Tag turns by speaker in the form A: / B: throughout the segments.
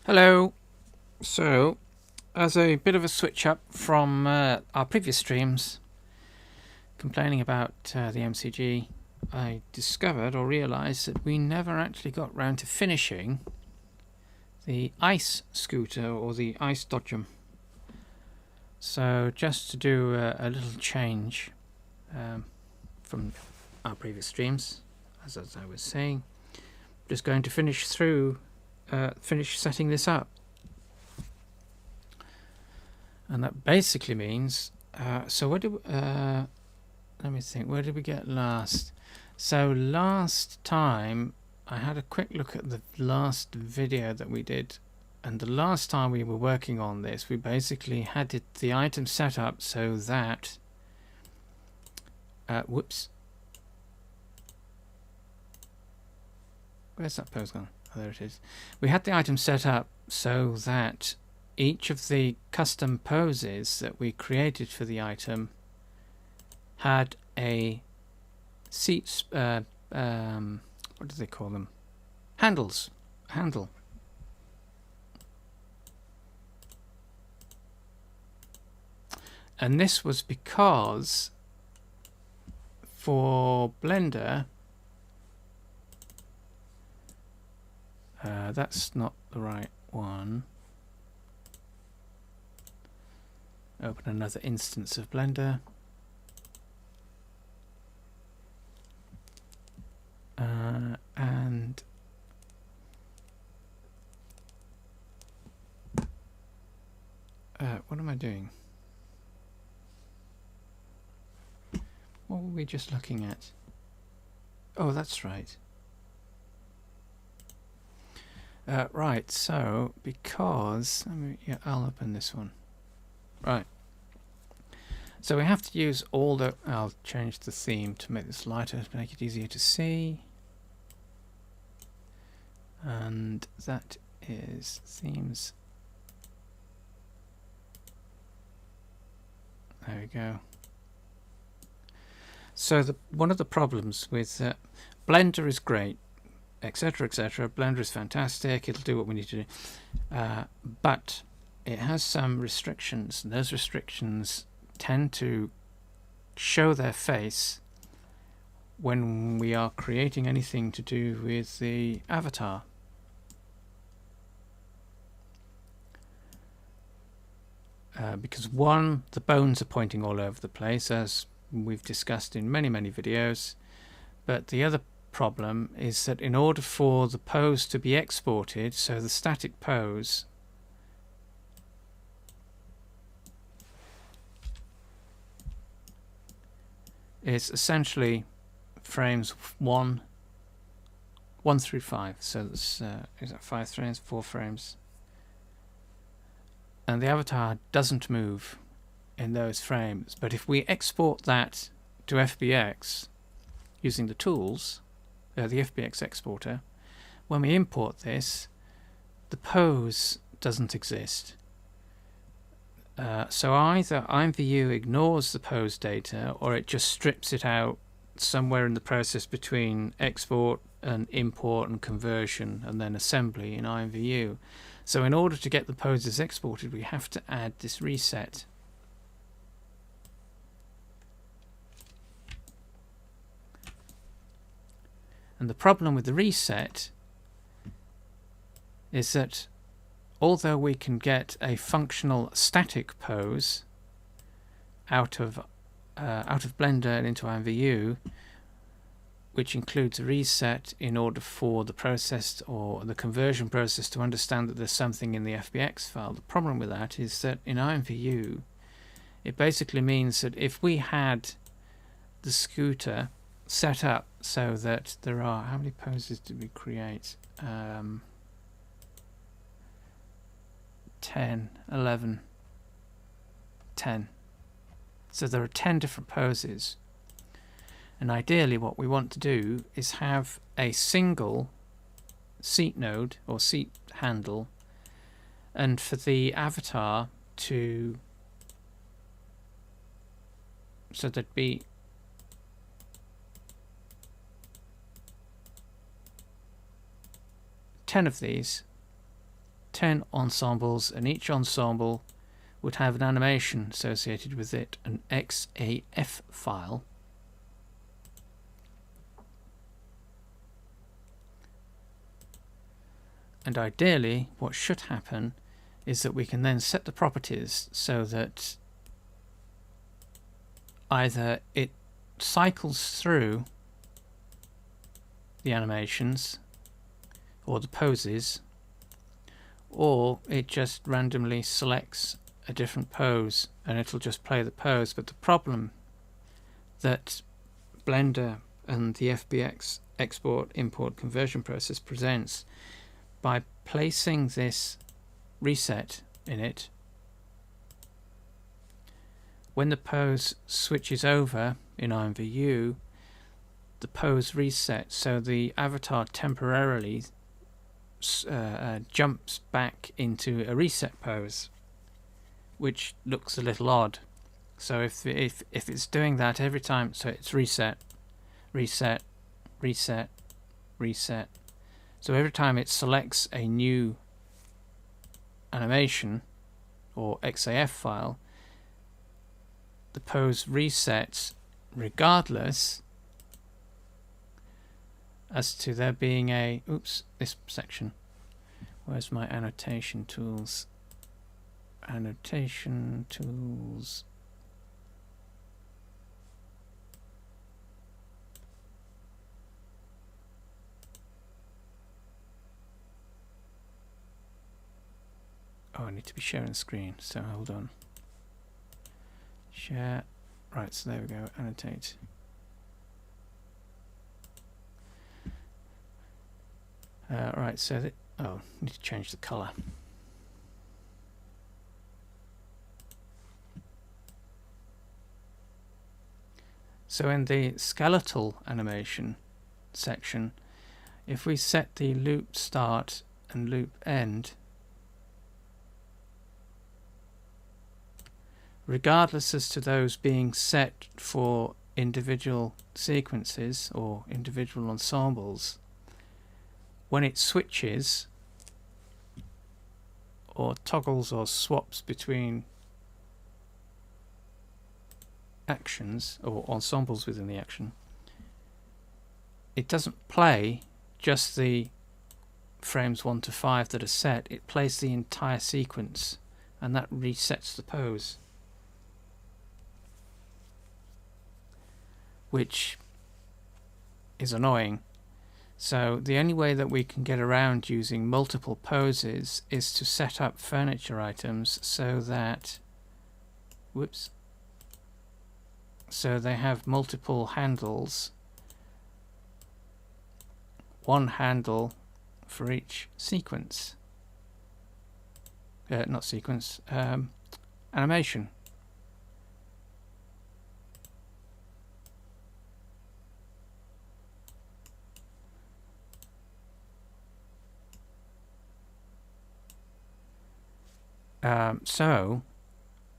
A: Hello. So, as a bit of a switch up from our previous streams, complaining about the MCG, I discovered or realised that we never actually got round to finishing the ice scooter or the ice dodgem. So, just to do a little change from our previous streams, as I was saying, just going to finish setting this up. And that basically means, so what do, let me think, where did we get last? So last time, I had a quick look at the last video that we did, and the last time we were working on this, we basically had the item set up so that, whoops, where's that pose gone? Oh, there it is. We had the item set up so that each of the custom poses that we created for the item had a seat, what do they call them? Handle. And this was because for Blender, that's not the right one. Open another instance of Blender. And what am I doing? What were we just looking at? Oh, that's right. Right, so because I'll open this one. Right. So we have to use all the... I'll change the theme to make this lighter, to make it easier to see. And that is themes. There we go. So one of the problems with Blender is great, etc., etc. Blender is fantastic. It'll do what we need to do. But it has some restrictions, and those restrictions tend to show their face when we are creating anything to do with the avatar. Because one, the bones are pointing all over the place, as we've discussed in many videos, but the other problem is that in order for the pose to be exported, so the static pose, is essentially frames 1 through 5. So that's is that 5 frames, 4 frames, and the avatar doesn't move in those frames. But if we export that to FBX using the tools, the FBX exporter, when we import this, the pose doesn't exist. So either IMVU ignores the pose data, or it just strips it out somewhere in the process between export and import and conversion and then assembly in IMVU. So in order to get the poses exported, we have to add this reset. And the problem with the reset is that although we can get a functional static pose out of Blender and into IMVU, which includes a reset in order for the process or the conversion process to understand that there's something in the FBX file. The problem with that is that in IMVU, it basically means that if we had the scooter set up so that there are, how many poses did we create? 10, 11, 10. So there are 10 different poses. And ideally what we want to do is have a single seat node or seat handle, and for the avatar to, so there'd be ten of these, 10 ensembles, and each ensemble would have an animation associated with it, an XAF file. And ideally, what should happen is that we can then set the properties so that either it cycles through the animations or the poses, or it just randomly selects a different pose and it'll just play the pose. But the problem that Blender and the FBX export import conversion process presents, by placing this reset in it, when the pose switches over in IMVU, the pose resets, so the avatar temporarily jumps back into a reset pose, which looks a little odd. So if it's doing that every time, so it's reset, reset, reset, reset. So every time it selects a new animation or XAF file, the pose resets regardless as to there being a, oops, this section. Where's my annotation tools? Annotation tools. Oh, I need to be sharing the screen, so hold on. Share. Right, so there we go. Annotate. Right, so that, oh, I need to change the color. So in the skeletal animation section, if we set the loop start and loop end, regardless as to those being set for individual sequences or individual ensembles, when it switches or toggles or swaps between actions or ensembles within the action, it doesn't play just the frames 1 to 5 that are set, it plays the entire sequence, and that resets the pose, which is annoying. So the only way that we can get around using multiple poses is to set up furniture items so that, whoops, so they have multiple handles, one handle for each sequence, not sequence, animation. So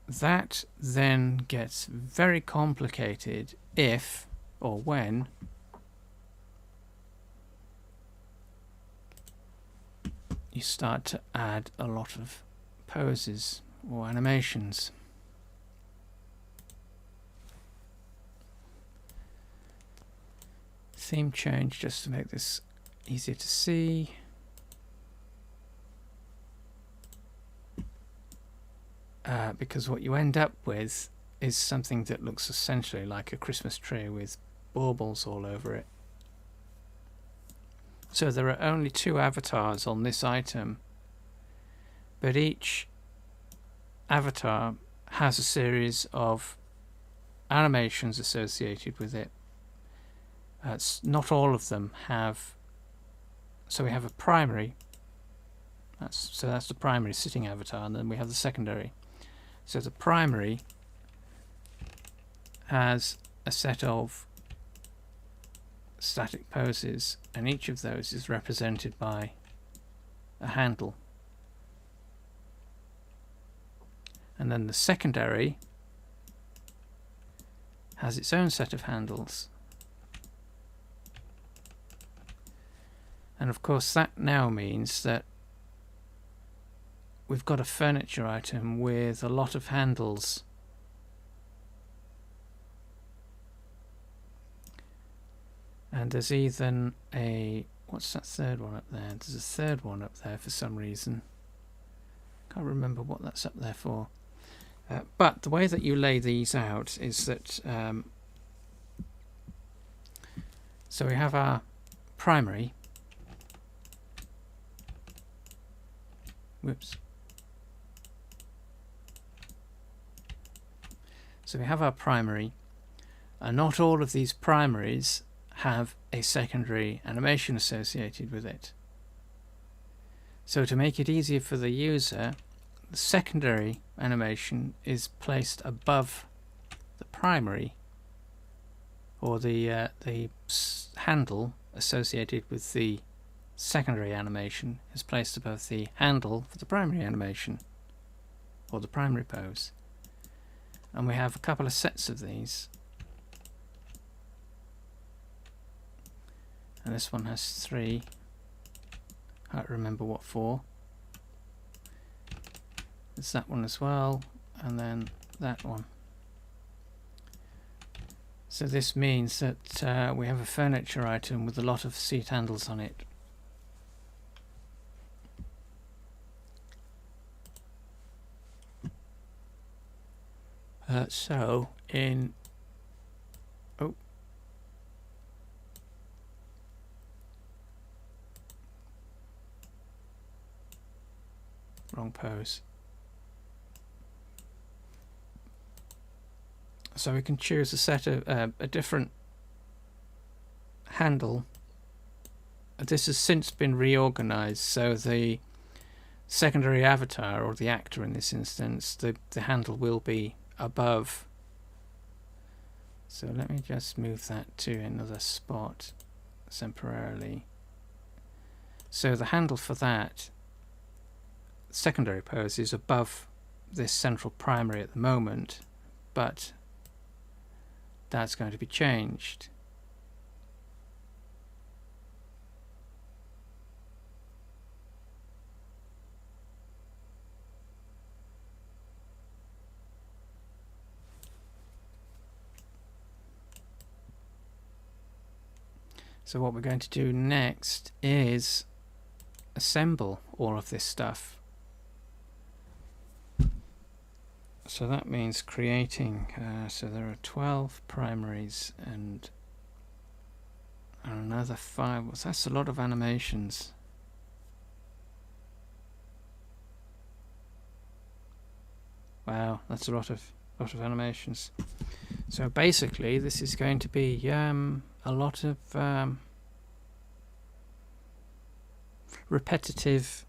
A: that then gets very complicated if or when you start to add a lot of poses or animations. Theme change just to make this easier to see. Because what you end up with is something that looks essentially like a Christmas tree with baubles all over it. So there are only 2 avatars on this item, but each avatar has a series of animations associated with it. Not all of them have, so we have a primary, that's the primary sitting avatar, and then we have the secondary. So the primary has a set of static poses, and each of those is represented by a handle. And then the secondary has its own set of handles. And of course that now means that we've got a furniture item with a lot of handles. And there's even a... what's that third one up there? There's a third one up there for some reason. Can't remember what that's up there for. But the way that you lay these out is that... so we have our primary. Whoops. So we have our primary, and not all of these primaries have a secondary animation associated with it. So to make it easier for the user, the secondary animation is placed above the primary, or the handle associated with the secondary animation is placed above the handle for the primary animation, or the primary pose. And we have a couple of sets of these. And this one has 3. Can't remember what for. There's that one as well, and then that one. So this means that we have a furniture item with a lot of seat handles on it. So in... oh. Wrong pose. So we can choose a set of a different handle. This has since been reorganized, so the secondary avatar, or the actor in this instance, the handle will be above. So let me just move that to another spot temporarily. So the handle for that secondary pose is above this central primary at the moment, but that's going to be changed. So what we're going to do next is assemble all of this stuff. So that means creating, so there are 12 primaries and another 5. Well, that's a lot of animations. Wow, that's a lot of animations. So basically this is going to be a lot of repetitive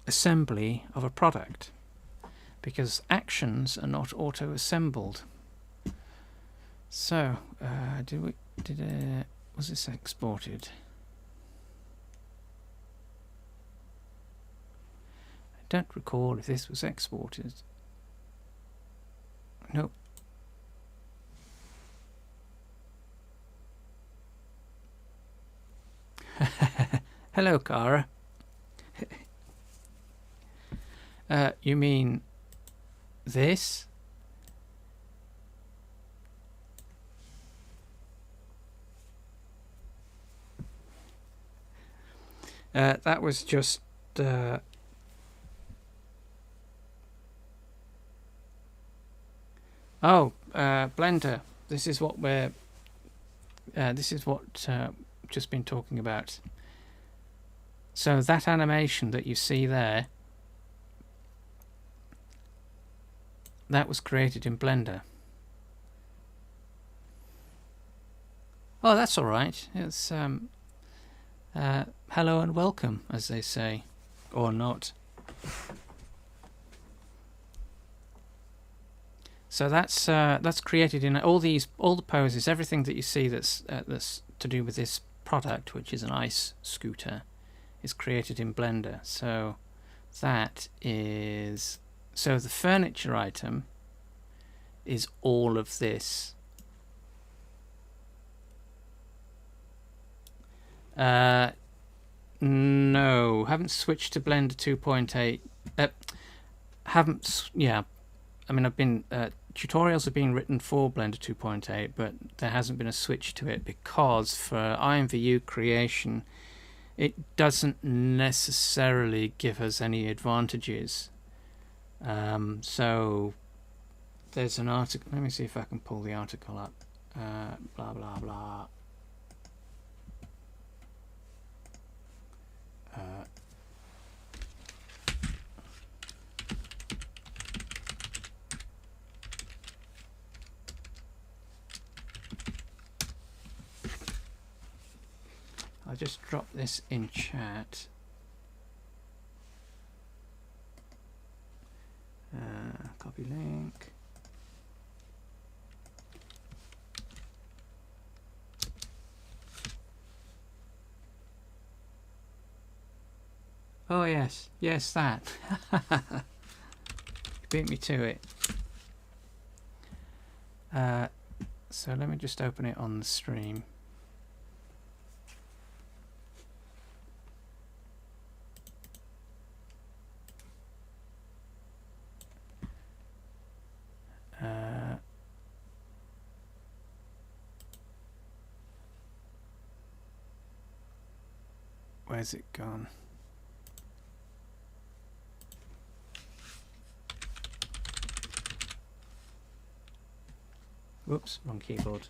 A: assembly of a product, because actions are not auto-assembled. So, was this exported? I don't recall if this was exported. Nope. Hello, Cara. You mean this? That was just Blender. This is what we're just been talking about. So that animation that you see there, that was created in Blender. Oh, that's all right. It's hello and welcome, as they say, or not. So that's created in all the poses, everything that you see that's to do with this product, which is an ice scooter, is created in Blender. So that is, so the furniture item is all of this. No, haven't switched to Blender 2.8. Yeah. I mean, I've been tutorials have been written for Blender 2.8, but there hasn't been a switch to it because for IMVU creation, it doesn't necessarily give us any advantages. So there's an article. Let me see if I can pull the article up. Blah blah blah. I'll just drop this in chat. Copy link. Oh yes, yes, that. Beat me to it. So let me just open it on the stream. Where's it gone? Whoops, wrong keyboard.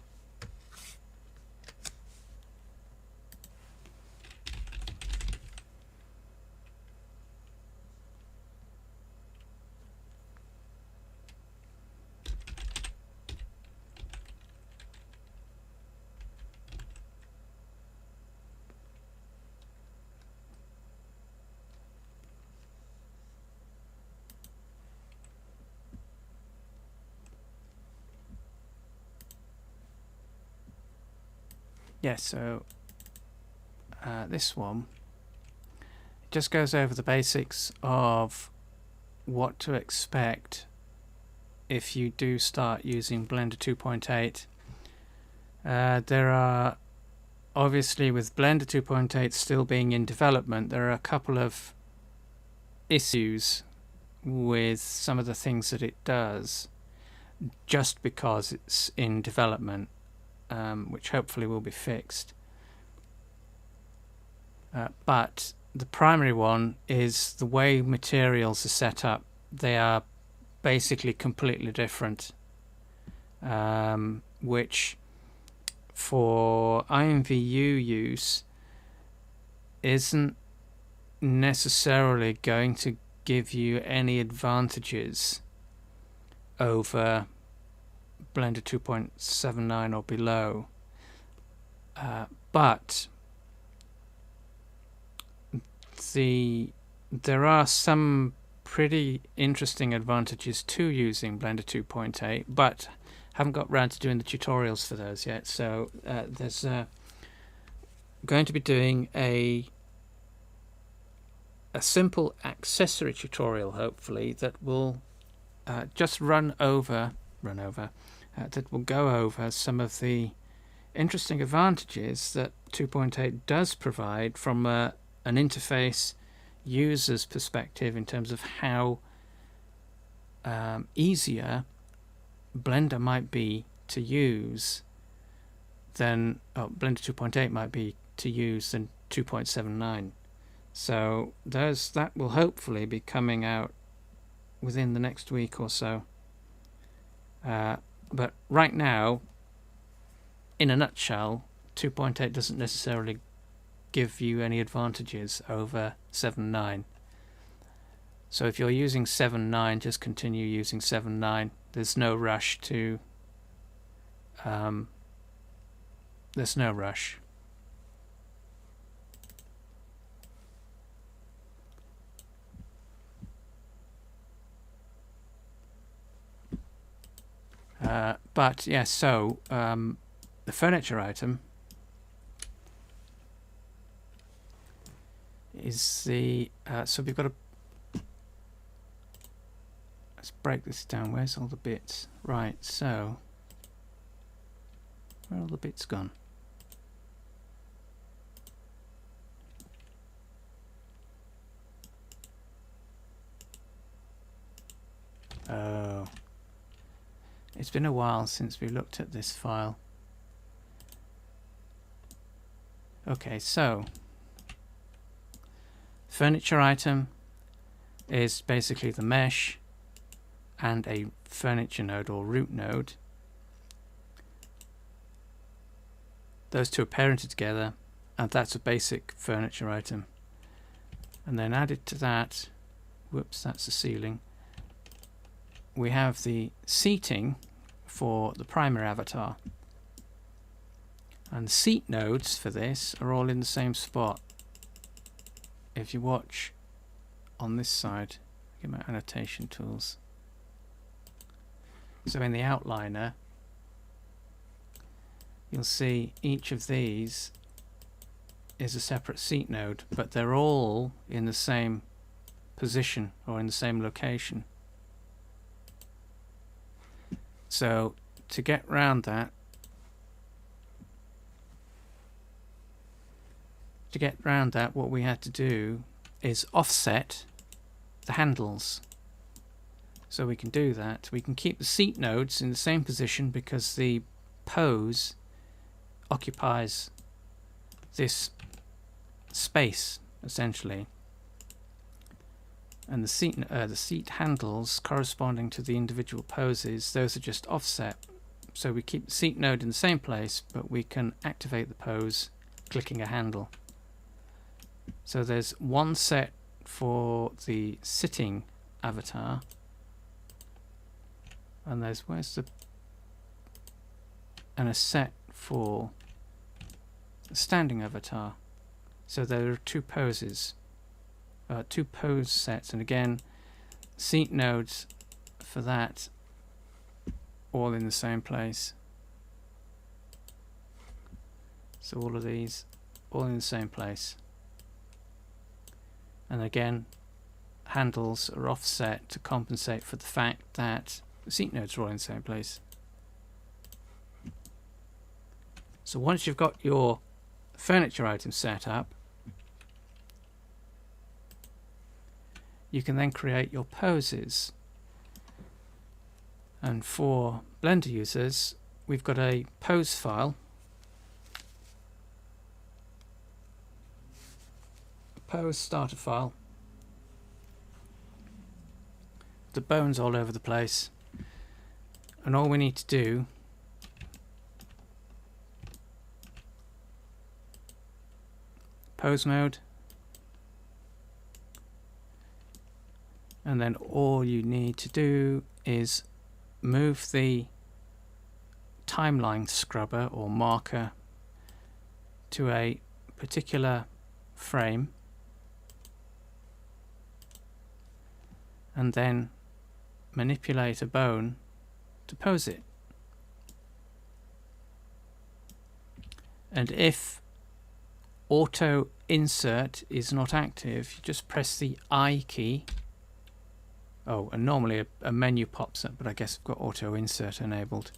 A: Yeah, so this one just goes over the basics of what to expect if you do start using Blender 2.8. There are, obviously with Blender 2.8 still being in development, there are a couple of issues with some of the things that it does just because it's in development. Which hopefully will be fixed. But the primary one is the way materials are set up. They are basically completely different, which for IMVU use isn't necessarily going to give you any advantages over Blender 2.79 or below, but there are some pretty interesting advantages to using Blender 2.8, but haven't got round to doing the tutorials for those yet. So there's going to be doing a simple accessory tutorial, hopefully, that will just that will go over some of the interesting advantages that 2.8 does provide from an interface user's perspective in terms of how easier Blender might be to use than Blender 2.8 might be to use than 2.79. So that will hopefully be coming out within the next week or so. But right now, in a nutshell, 2.8 doesn't necessarily give you any advantages over 7.9. So if you're using 7.9, just continue using 7.9. There's no rush to... there's no rush. But yeah, so the furniture item is the so we've got a, let's break this down. Where's all the bits? Right, so where are all the bits gone? . It's been a while since we looked at this file. Okay, so furniture item is basically the mesh and a furniture node or root node. Those two are parented together, and that's a basic furniture item. And then added to that, whoops, that's the ceiling, we have the seating for the primary avatar. And seat nodes for this are all in the same spot. If you watch on this side, get my annotation tools. So in the outliner, you'll see each of these is a separate seat node, but they're all in the same position or in the same location. So to get around that, what we had to do is offset the handles. So we can do that. We can keep the seat nodes in the same position because the pose occupies this space essentially, and the seat handles corresponding to the individual poses, those are just offset. So we keep the seat node in the same place, but we can activate the pose clicking a handle. So there's one set for the sitting avatar, and and a set for the standing avatar. So there are two poses, two pose sets, and again seat nodes for that all in the same place. So all of these all in the same place, and again handles are offset to compensate for the fact that the seat nodes are all in the same place. So once you've got your furniture item set up, you can then create your poses. And for Blender users, we've got a pose file, a pose starter file. The bones all over the place, and all we need to do pose mode, and then all you need to do is move the timeline scrubber or marker to a particular frame, and then manipulate a bone to pose it. And if auto insert is not active, you just press the I key. Oh, and normally a menu pops up, but I guess I've got auto insert enabled.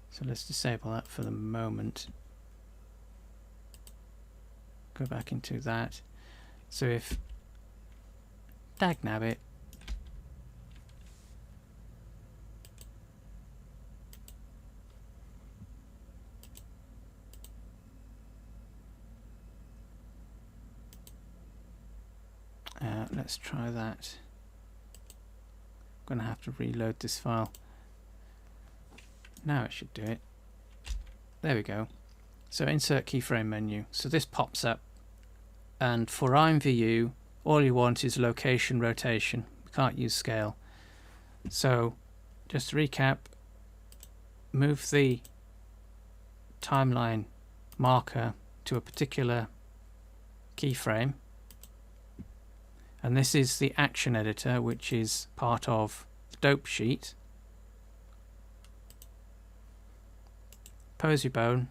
A: So let's disable that for the moment. Go back into that. So if dagnabbit let's try that. I'm going to have to reload this file. Now it should do it. There we go. So insert keyframe menu. So this pops up, and for IMVU all you want is location rotation. We can't use scale. So just to recap, move the timeline marker to a particular keyframe, and this is the action editor, which is part of the dope sheet. Pose your bone,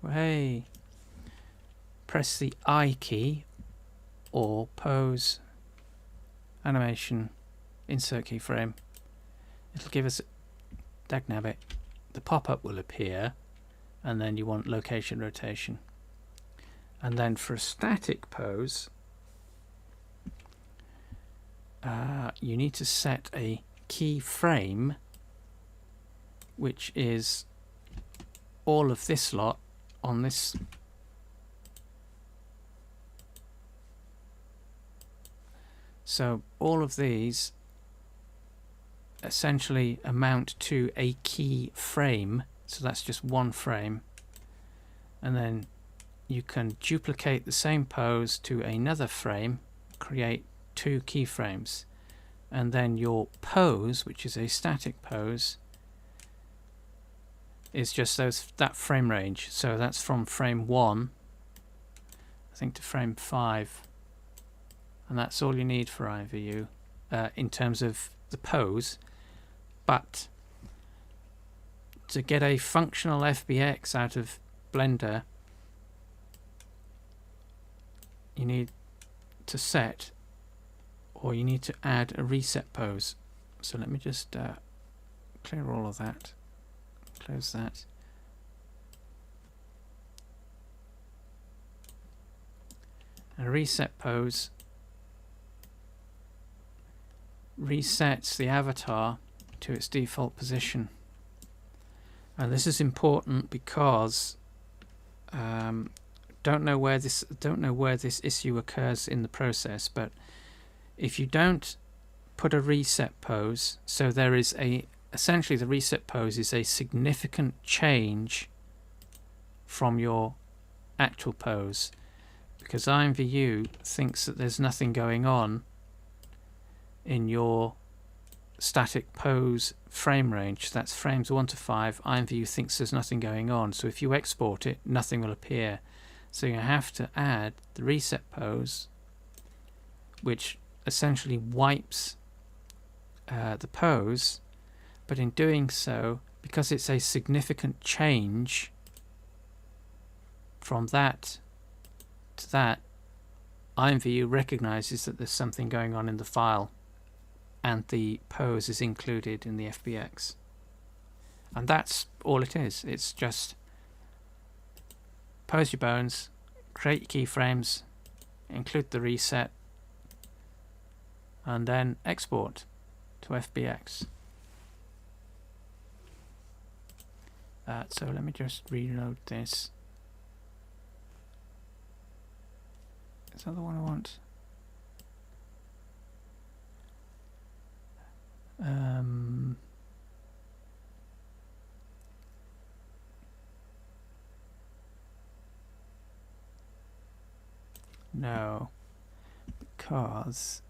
A: hey, press the I key or pose animation insert keyframe. It'll give us dagnabbit. The pop-up will appear, and then you want location rotation. And then for a static pose, you need to set a keyframe, which is all of this lot on this. So all of these essentially amount to a keyframe. So that's just one frame. And then you can duplicate the same pose to another frame, create 2 keyframes. And then your pose, which is a static pose, is just that frame range. So that's from frame 1, I think, to frame 5. And that's all you need for IMVU in terms of the pose. But to get a functional FBX out of Blender, you need to set, or you need to add a reset pose. So let me just clear all of that, close that. A reset pose resets the avatar to its default position, and this is important because don't know where this issue occurs in the process, but if you don't put a reset pose, so there is essentially the reset pose is a significant change from your actual pose, because IMVU thinks that there's nothing going on in your static pose frame range. That's frames 1 to 5. IMVU thinks there's nothing going on, so if you export it, nothing will appear. So you have to add the reset pose, which essentially wipes the pose, but in doing so, because it's a significant change from that to that, IMVU recognizes that there's something going on in the file, and the pose is included in the FBX. And that's all it is. It's just pose your bones, create your keyframes, include the reset, and then export to FBX. So let me just reload this. Is that the one I want? No, because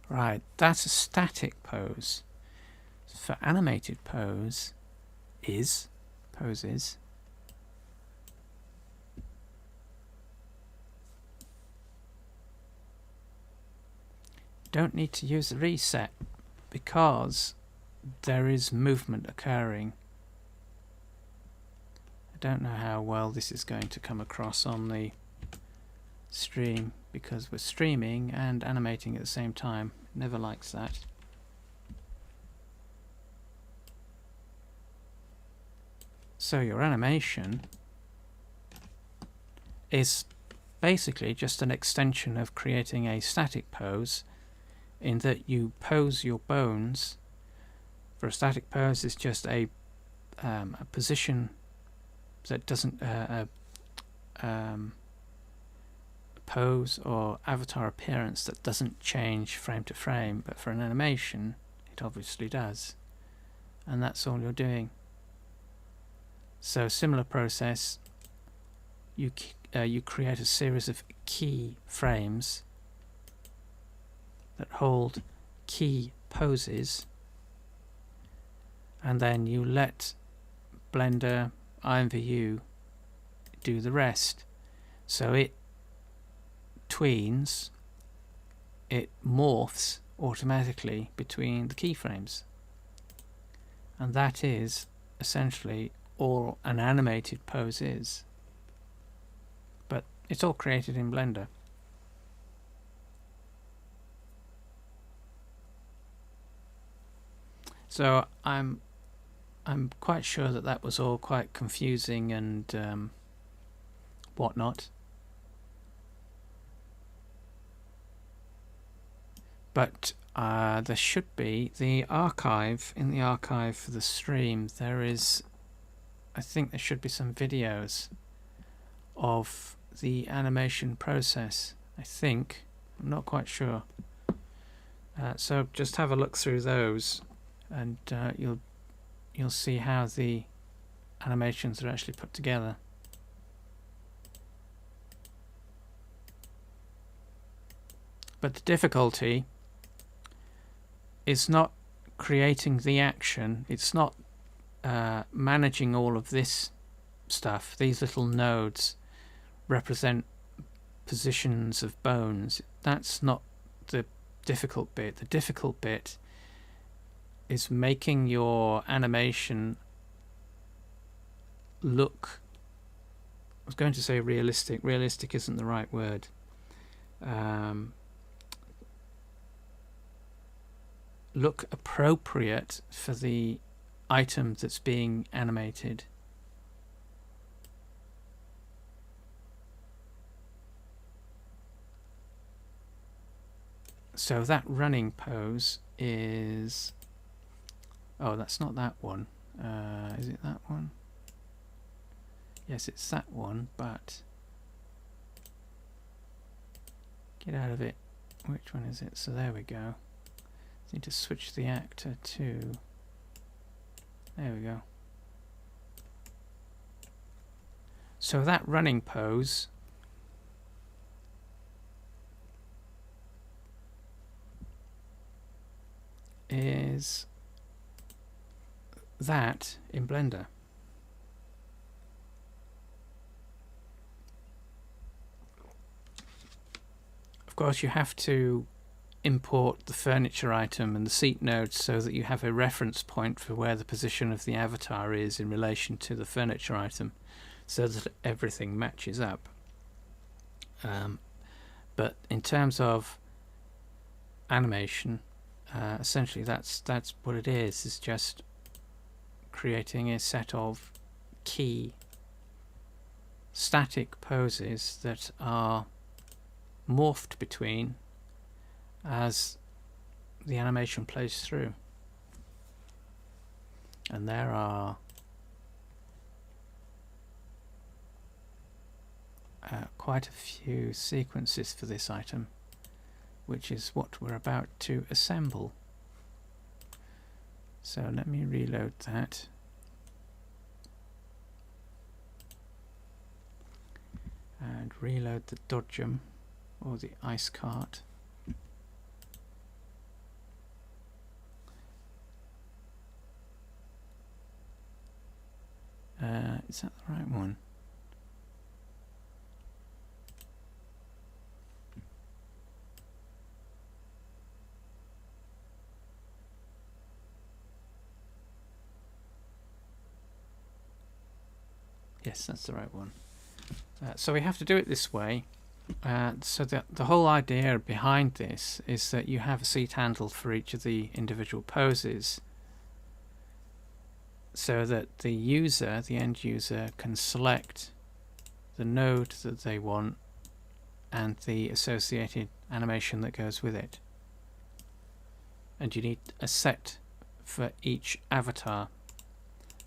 A: right, that's a static pose. For animated poses, don't need to use the reset because there is movement occurring. I don't know how well this is going to come across on the stream because we're streaming and animating at the same time. It never likes that. So your animation is basically just an extension of creating a static pose, in that you pose your bones. For a static pose, is just a position that doesn't pose or avatar appearance that doesn't change frame to frame, but for an animation it obviously does, and that's all you're doing. So similar process, you create a series of key frames that hold key poses, and then you let Blender IMVU do the rest. So it tweens, it morphs automatically between the keyframes, and that is essentially all an animated pose is, but it's all created in Blender. So I'm quite sure that that was all quite confusing and whatnot. But there should be the archive. In the archive for the stream, there is, I think there should be some videos of the animation process. I think. I'm not quite sure. So just have a look through those, and you'll see how the animations are actually put together. But the difficulty is not creating the action. It's not managing all of this stuff. These little nodes represent positions of bones. That's not the difficult bit. The difficult bit is making your animation look, I was going to say realistic. Realistic isn't the right word. Look appropriate for the item that's being animated. So that running pose is, oh, that's not that one. Is it that one? Yes, it's that one, but get out of it. Which one is it? So there we go. Need to switch the actor to, there we go. So that running pose is that in Blender. Of course, you have to import the furniture item and the seat nodes so that you have a reference point for where the position of the avatar is in relation to the furniture item, so that everything matches up. But in terms of animation, essentially that's what it is. It's just creating a set of key static poses that are morphed between as the animation plays through. And there are quite a few sequences for this item, which is what we're about to assemble. So let me reload that. And reload the dodgem, or the ice cart. Is that the right one? Yes, that's the right one. So we have to do it this way. So the whole idea behind this is that you have a seat handle for each of the individual poses, so that the user, the end user, can select the node that they want and the associated animation that goes with it. And you need a set for each avatar.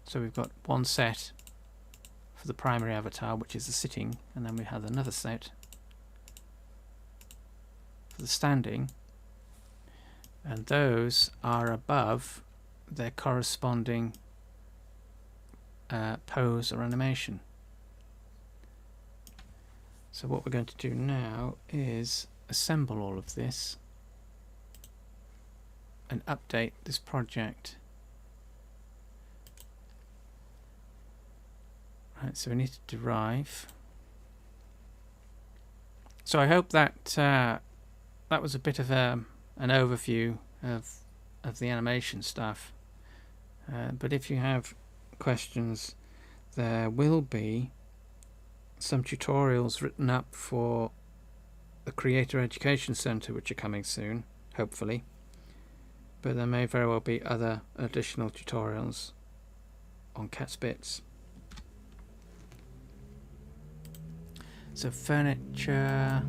A: So we've got one set for the primary avatar, which is the sitting, and then we have another set for the standing, and those are above their corresponding pose or animation. So what we're going to do now is assemble all of this and update this project. Right, so we need to derive. So I hope that that was a bit of an overview of the animation stuff. But if you have questions, there will be some tutorials written up for the Creator Education Centre, which are coming soon, hopefully. But there may very well be other additional tutorials on Cat's Bits. So furniture.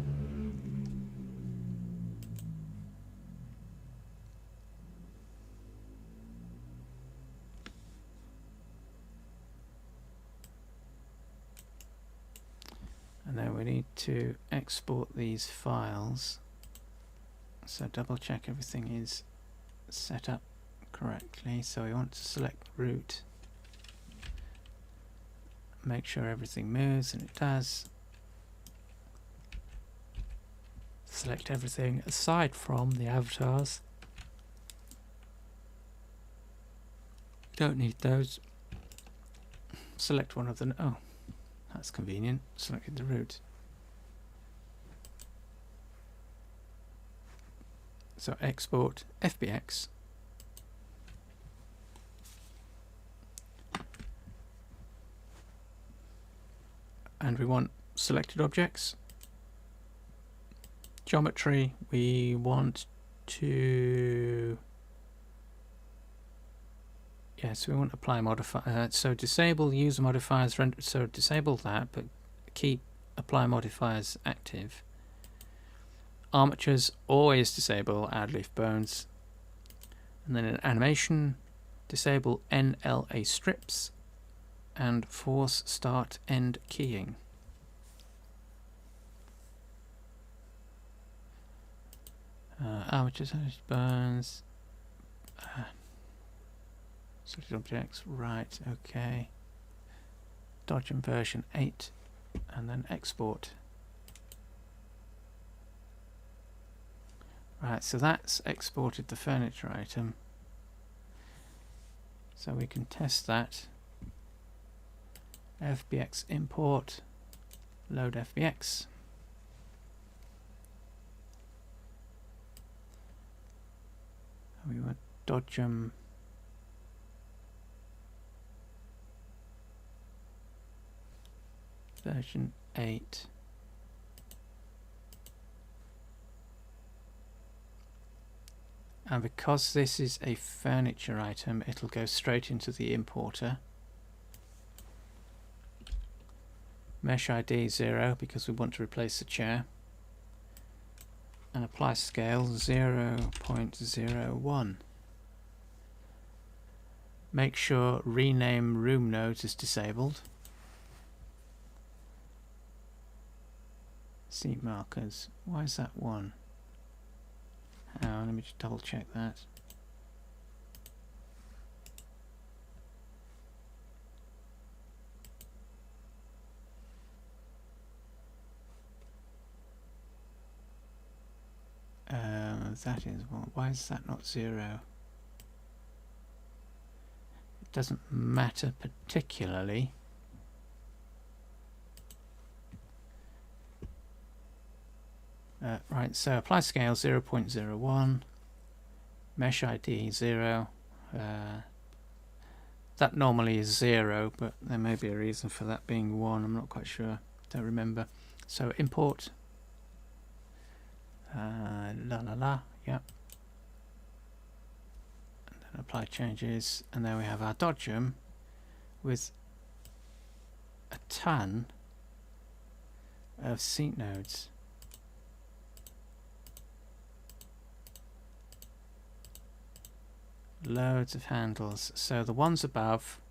A: now we need to export these files. So double check everything is set up correctly. So we want to select root, make sure everything moves, and it does. Select everything aside from the avatars. Don't need those. Select one of them. Oh, that's convenient. Selected the root. So export FBX. And we want selected objects. Geometry, we want to... Yes, we want apply modifier. So disable user modifiers, so disable that, but keep apply modifiers active. Armatures, always disable add leaf bones. And then in animation, disable NLA strips and force start end keying. Armatures, bones. Selected objects, right, okay. Dodge and version 8, and then export. Right, so that's exported the furniture item. So we can test that. FBX import, load FBX. We want Dodge version 8. And because this is a furniture item, it'll go straight into the importer. Mesh ID 0 because we want to replace the chair. And apply scale 0.01. Make sure rename room nodes is disabled. Seat markers. Why is that 1? Hang on, let me just double check that. That is 1. Why is that not 0? It doesn't matter particularly. Right, so apply scale 0.01, mesh ID 0. That normally is 0, but there may be a reason for that being 1. I'm not quite sure. Don't remember. So import. Yep. And then apply changes, and there we have our Dodgem with a ton of seat nodes. Loads of handles. So the ones above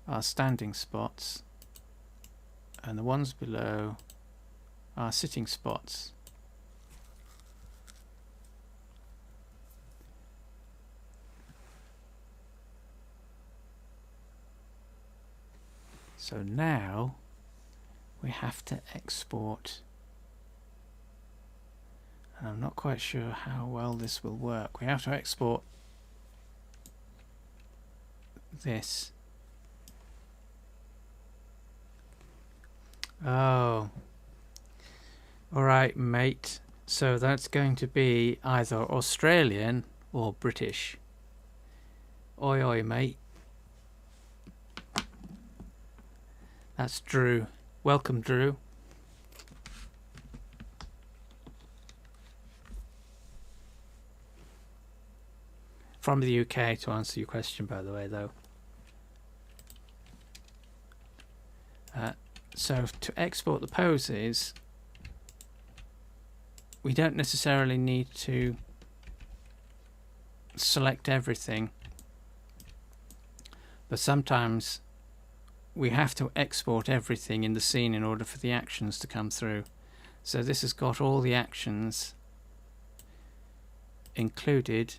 A: are standing spots, and the ones below are sitting spots. So now we have to export, and I'm not quite sure how well this will work. We have to export this. Oh, alright mate, so that's going to be either Australian or British. Oi oi mate. That's Drew. Welcome Drew. From the UK, to answer your question, by the way, though. So to export the poses, we don't necessarily need to select everything, but sometimes we have to export everything in the scene in order for the actions to come through. So this has got all the actions included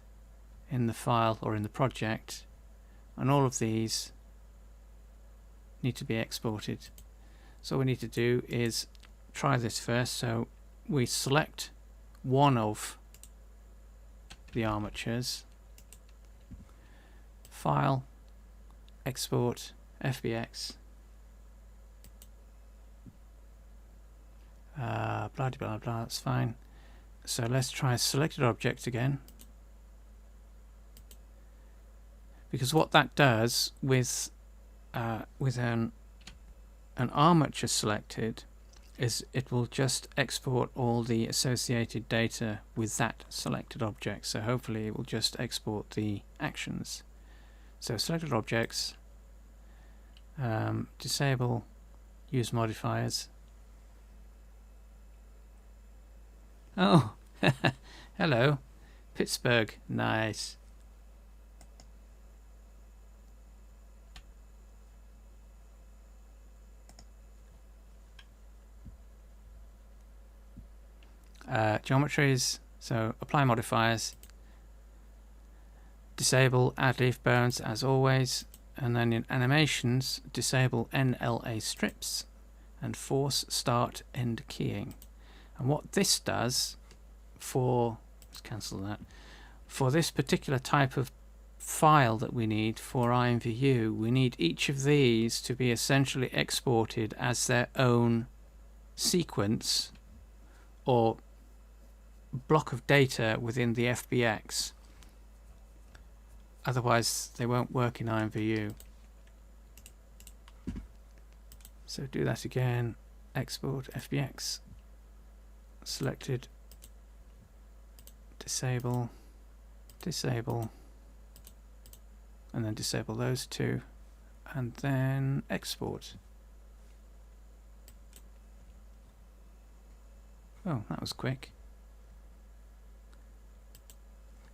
A: in the file or in the project, and all of these need to be exported. So all we need to do is try this first. So we select one of the armatures, File, Export, FBX, blah blah blah blah, that's fine. So let's try selected object again, because what that does with an armature selected is it will just export all the associated data with that selected object. So hopefully it will just export the actions. So selected objects, disable use modifiers. Oh, hello, Pittsburgh, nice. Geometries, so apply modifiers, disable add leaf bones as always, and then in animations disable NLA strips and force start end keying. And what this does for, let's cancel that, for this particular type of file that we need for IMVU, we need each of these to be essentially exported as their own sequence or block of data within the FBX. Otherwise they won't work in IMVU. So do that again, export FBX, selected, disable, disable, and then disable those two, and then export. Oh, that was quick.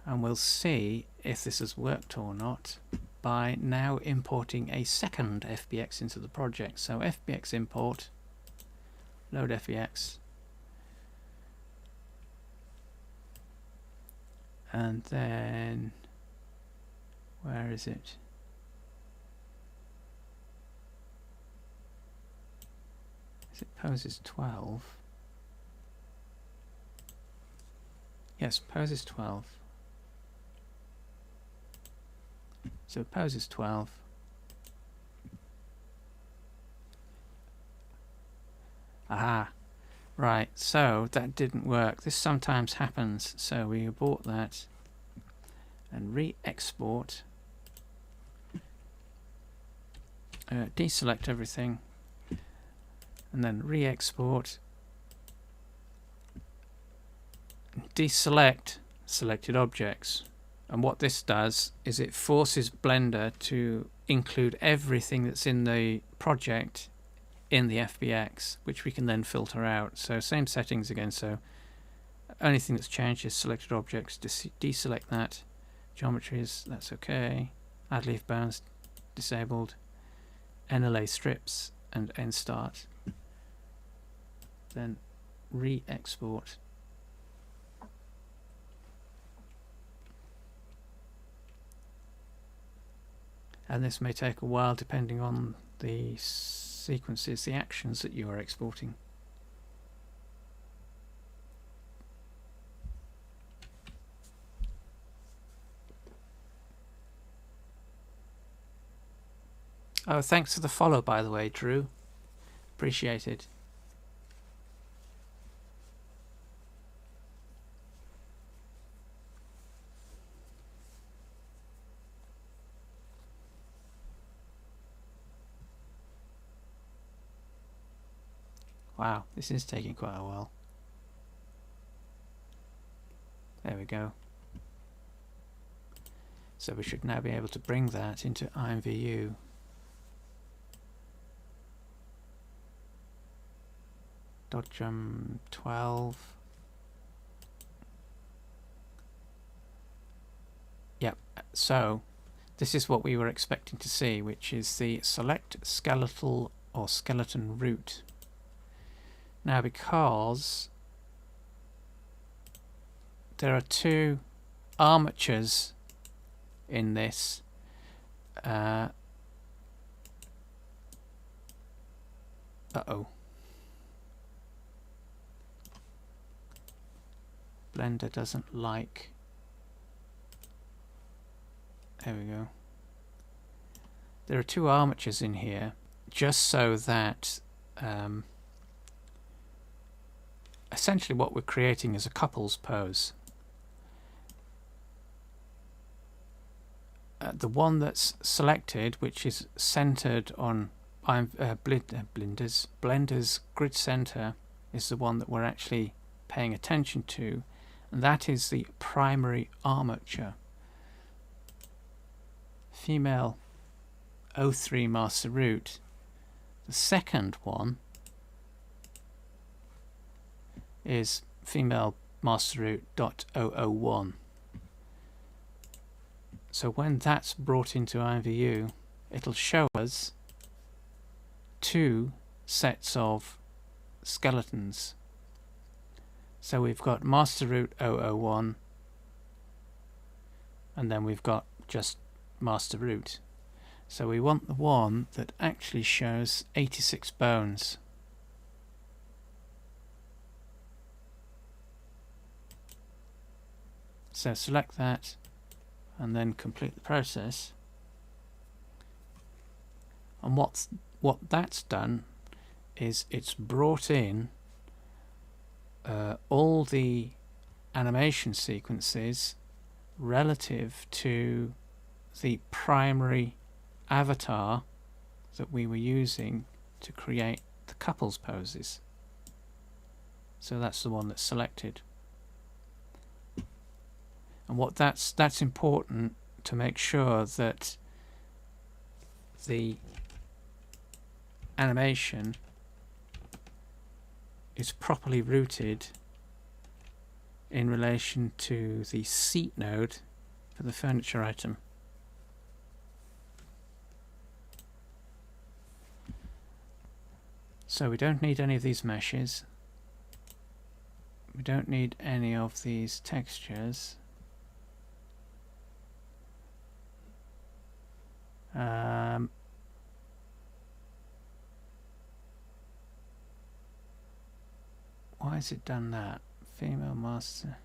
A: And we'll see if this has worked or not by now importing a second FBX into the project. So FBX import, load FBX, and then where is it? Is it poses 12? Yes, poses 12. So poses 12. Aha, right, so that didn't work. This sometimes happens, so we abort that and re-export, deselect everything, and then re-export, deselect selected objects. And what this does is it forces Blender to include everything that's in the project in the FBX, which we can then filter out. So same settings again, so only thing that's changed is selected objects, deselect that, geometries, that's okay, add leaf bounds, disabled, NLA strips and end start, then re-export. And this may take a while depending on the sequences, the actions that you are exporting. Oh, thanks for the follow, by the way, Drew. Appreciate it. Wow, this is taking quite a while. There we go. So we should now be able to bring that into IMVU. Dodgem 12. Yep, so this is what we were expecting to see, which is the select skeletal or skeleton root. Now, because there are two armatures in this, Blender doesn't like. There we go. There are two armatures in here, just so that essentially what we're creating is a couples pose. The one that's selected, which is centered on Blender's grid center, is the one that we're actually paying attention to, and that is the primary armature. Female 03 master root. The second one is female master root .001. So when that's brought into IMVU, it'll show us two sets of skeletons. So we've got master root 001, and then we've got just master root. So we want the one that actually shows 86 bones. So select that and then complete the process. And what that's done is it's brought in all the animation sequences relative to the primary avatar that we were using to create the couples poses. So that's the one that's selected. And what that's important to make sure that the animation is properly rooted in relation to the seat node for the furniture item. So we don't need any of these meshes. We don't need any of these textures. Why has it done that? Female master.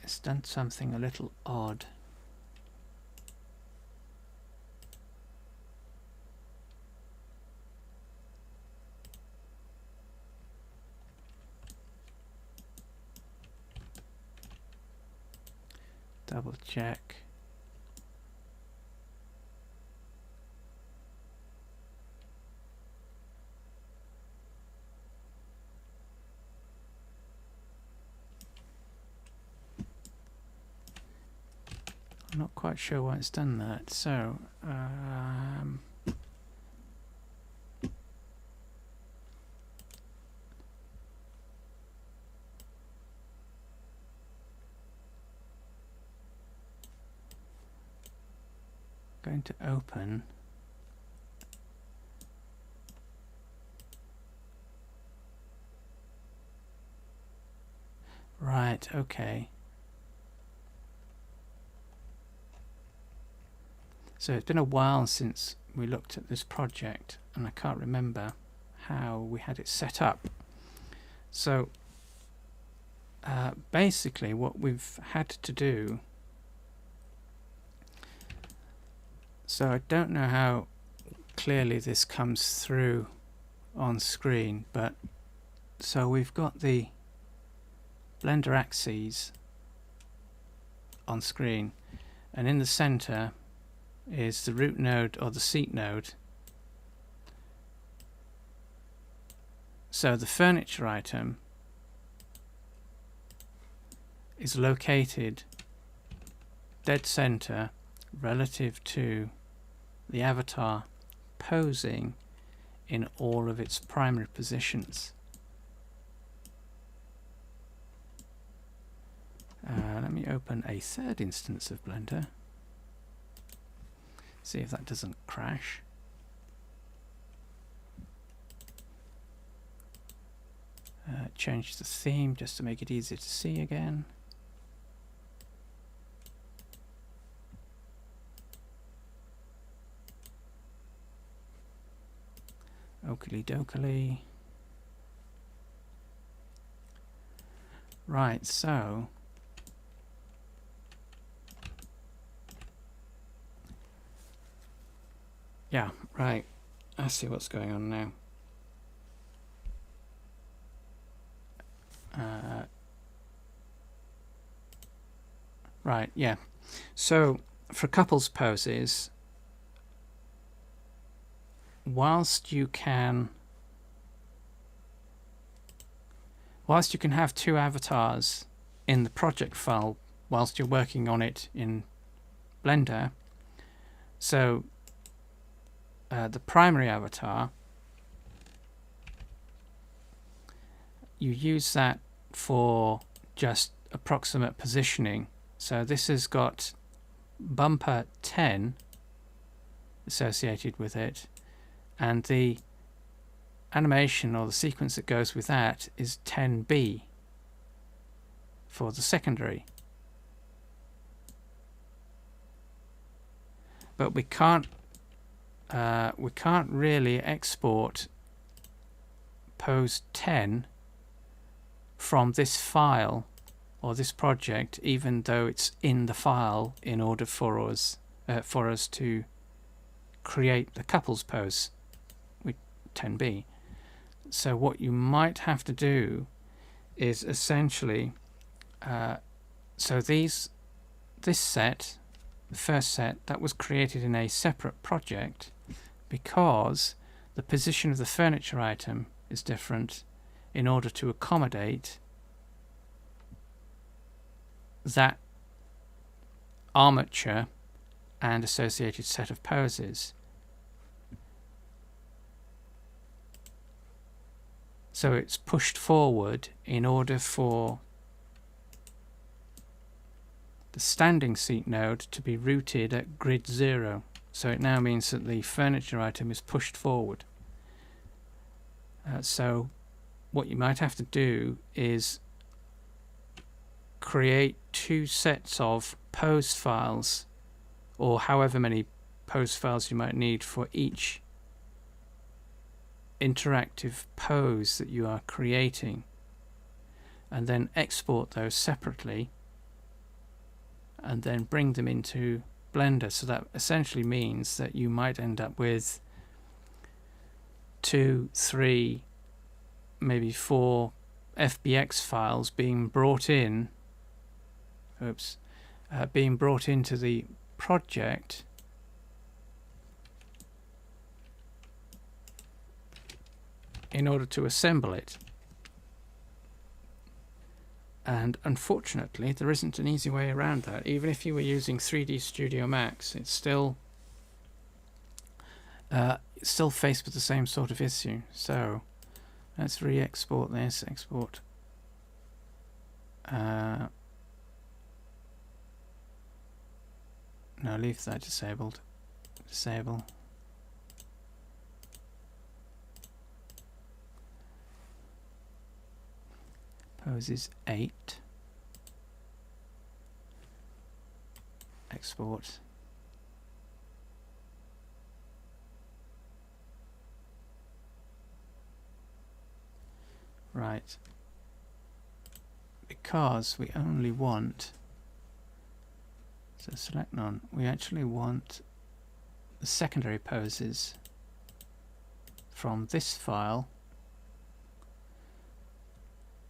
A: It's done something a little odd. Double check. I'm not quite sure why it's done that. So, going to open. Right, okay. So it's been a while since we looked at this project, and I can't remember how we had it set up. So basically what we've had to do, so I don't know how clearly this comes through on screen, but so we've got the Blender axes on screen, and in the center is the root node or the seat node. So the furniture item is located dead center relative to the avatar posing in all of its primary positions. Let me open a third instance of Blender. See if that doesn't crash. Change the theme just to make it easier to see again. Oakley dokley. Right, so yeah, right. I see what's going on now. Right, yeah. So for couples poses, whilst you can have two avatars in the project file whilst you're working on it in Blender, so the primary avatar, you use that for just approximate positioning. So this has got bumper 10 associated with it, and the animation or the sequence that goes with that is 10B for the secondary. But we can't really export pose 10 from this file or this project, even though it's in the file, in order for us to create the couples pose with 10B. So what you might have to do is essentially, so this set, the first set, that was created in a separate project because the position of the furniture item is different in order to accommodate that armature and associated set of poses. So it's pushed forward in order for the standing seat node to be rooted at grid 0. So it now means that the furniture item is pushed forward. So what you might have to do is create two sets of pose files, or however many pose files you might need for each interactive pose that you are creating, and then export those separately and then bring them into Blender. So that essentially means that you might end up with 2, 3, maybe 4 FBX files being brought in, being brought into the project in order to assemble it. And unfortunately there isn't an easy way around that. Even if you were using 3D Studio Max, it's still faced with the same sort of issue. So let's re-export this, export no, leave that disabled, disable. Poses 8, export. Right, because we only want, so select none, we actually want the secondary poses from this file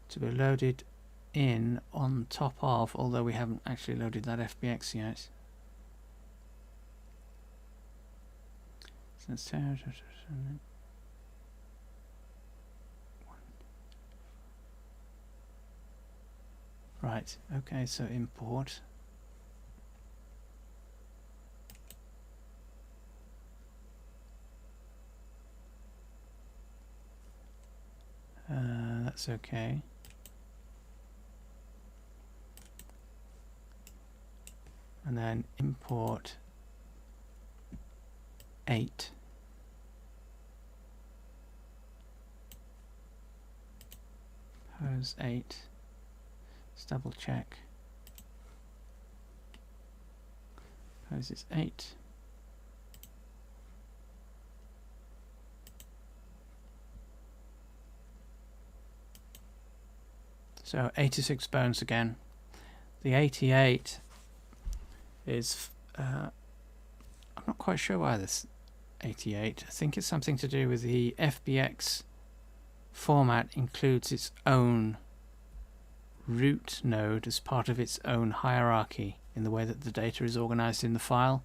A: to be loaded in on top of, although we haven't actually loaded that FBX yet. So let's right, okay, so import. that's okay. And then import 8. Pose 8. Let's double check. Pose is 8. So 86 bones again. The 88 is, I'm not quite sure why this 88. I think it's something to do with the FBX format includes its own root node as part of its own hierarchy in the way that the data is organized in the file.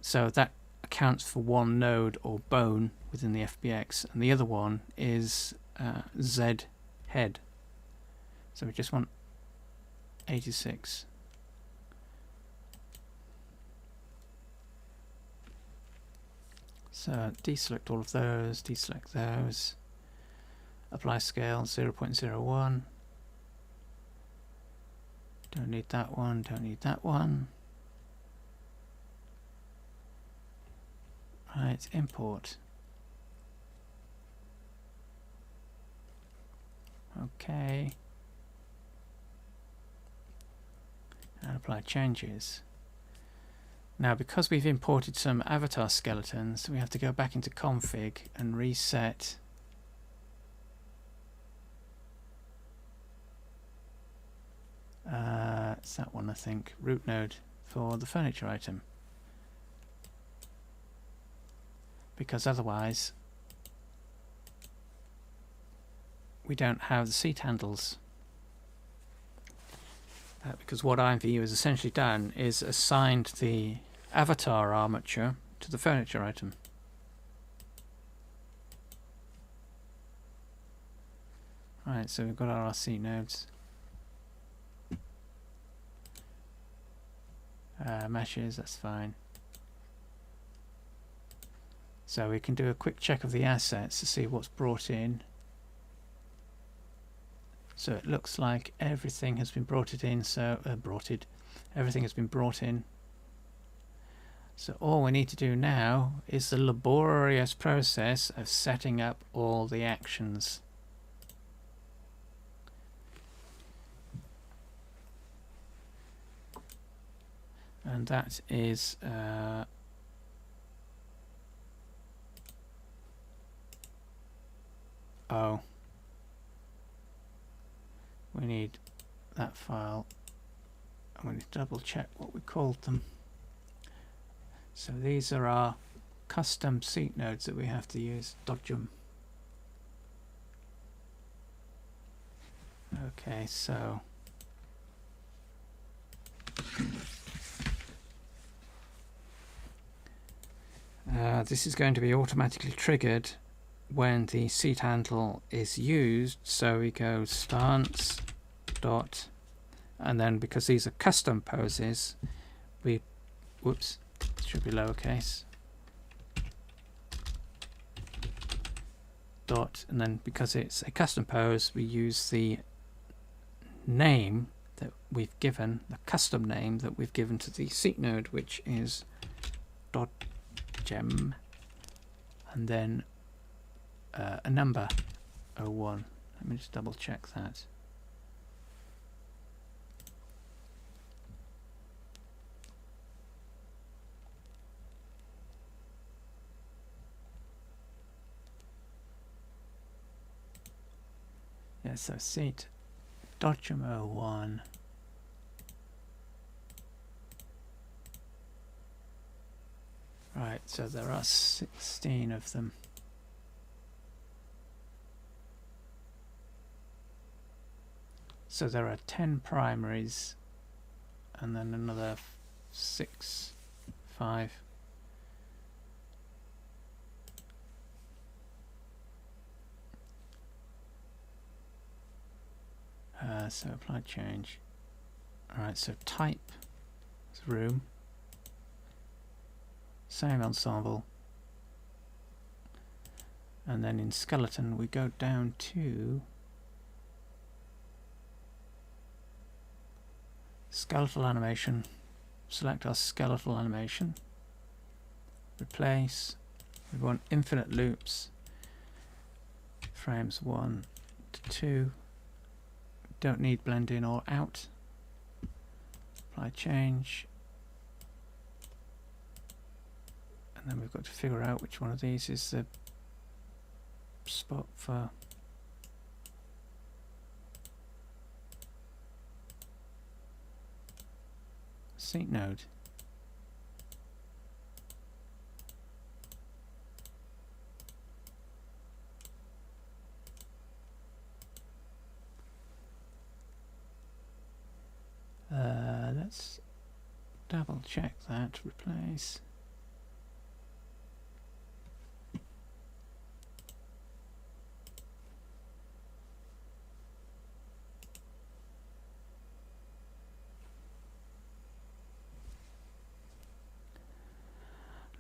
A: So that accounts for one node or bone within the FBX, and the other one is Z head. So we just want 86. So deselect all of those, deselect those, apply scale 0.01. Don't need that one, don't need that one. Right, import. Okay. And apply changes. Now, because we've imported some avatar skeletons, we have to go back into config and reset it's that one, I think, root node for the furniture item, because otherwise we don't have the seat handles. Because what IMVU has essentially done is assigned the avatar armature to the furniture item. Right, so we've got our seat nodes. Meshes, that's fine. So we can do a quick check of the assets to see what's brought in. So it looks like everything has been brought in. Everything has been brought in. So all we need to do now is the laborious process of setting up all the actions. And that is we need that file. I'm going to double check what we called them. So these are our custom seat nodes that we have to use. Dodge them. Okay, so this is going to be automatically triggered when the seat handle is used. So we go stance dot, and then because these are custom poses, we should be lowercase dot, and then because it's a custom pose, we use the name that we've given, the custom name that we've given to the seat node, which is dot gem, and then a number 01. Let me just double check that. Yeah, so seat dodgem 01. Right, so there are 16 of them. So there are 10 primaries, and then another 5. So apply change. Alright, so type is room. Same ensemble. And then in skeleton we go down to skeletal animation, select our skeletal animation, replace, we want infinite loops, frames 1 to 2, don't need blend in or out, apply change, and then we've got to figure out which one of these is the spot for seat node. Let's double check that. Replace.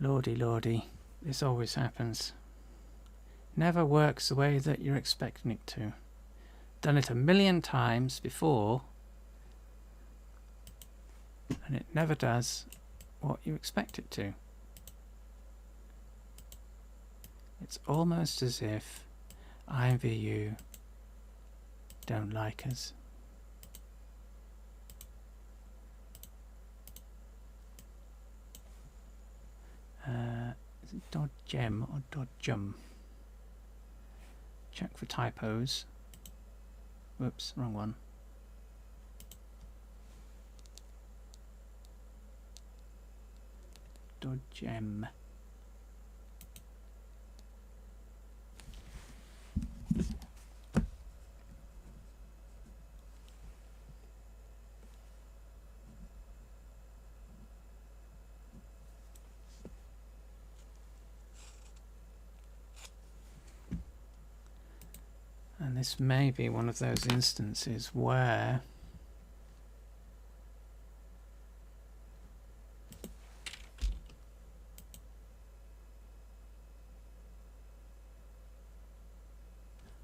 A: Lordy, lordy, this always happens. Never works the way that you're expecting it to. Done it a million times before, and it never does what you expect it to. It's almost as if IMVU don't like us. Is it .gem or .jum? Check for typos. Whoops, wrong one. .gem. And this may be one of those instances where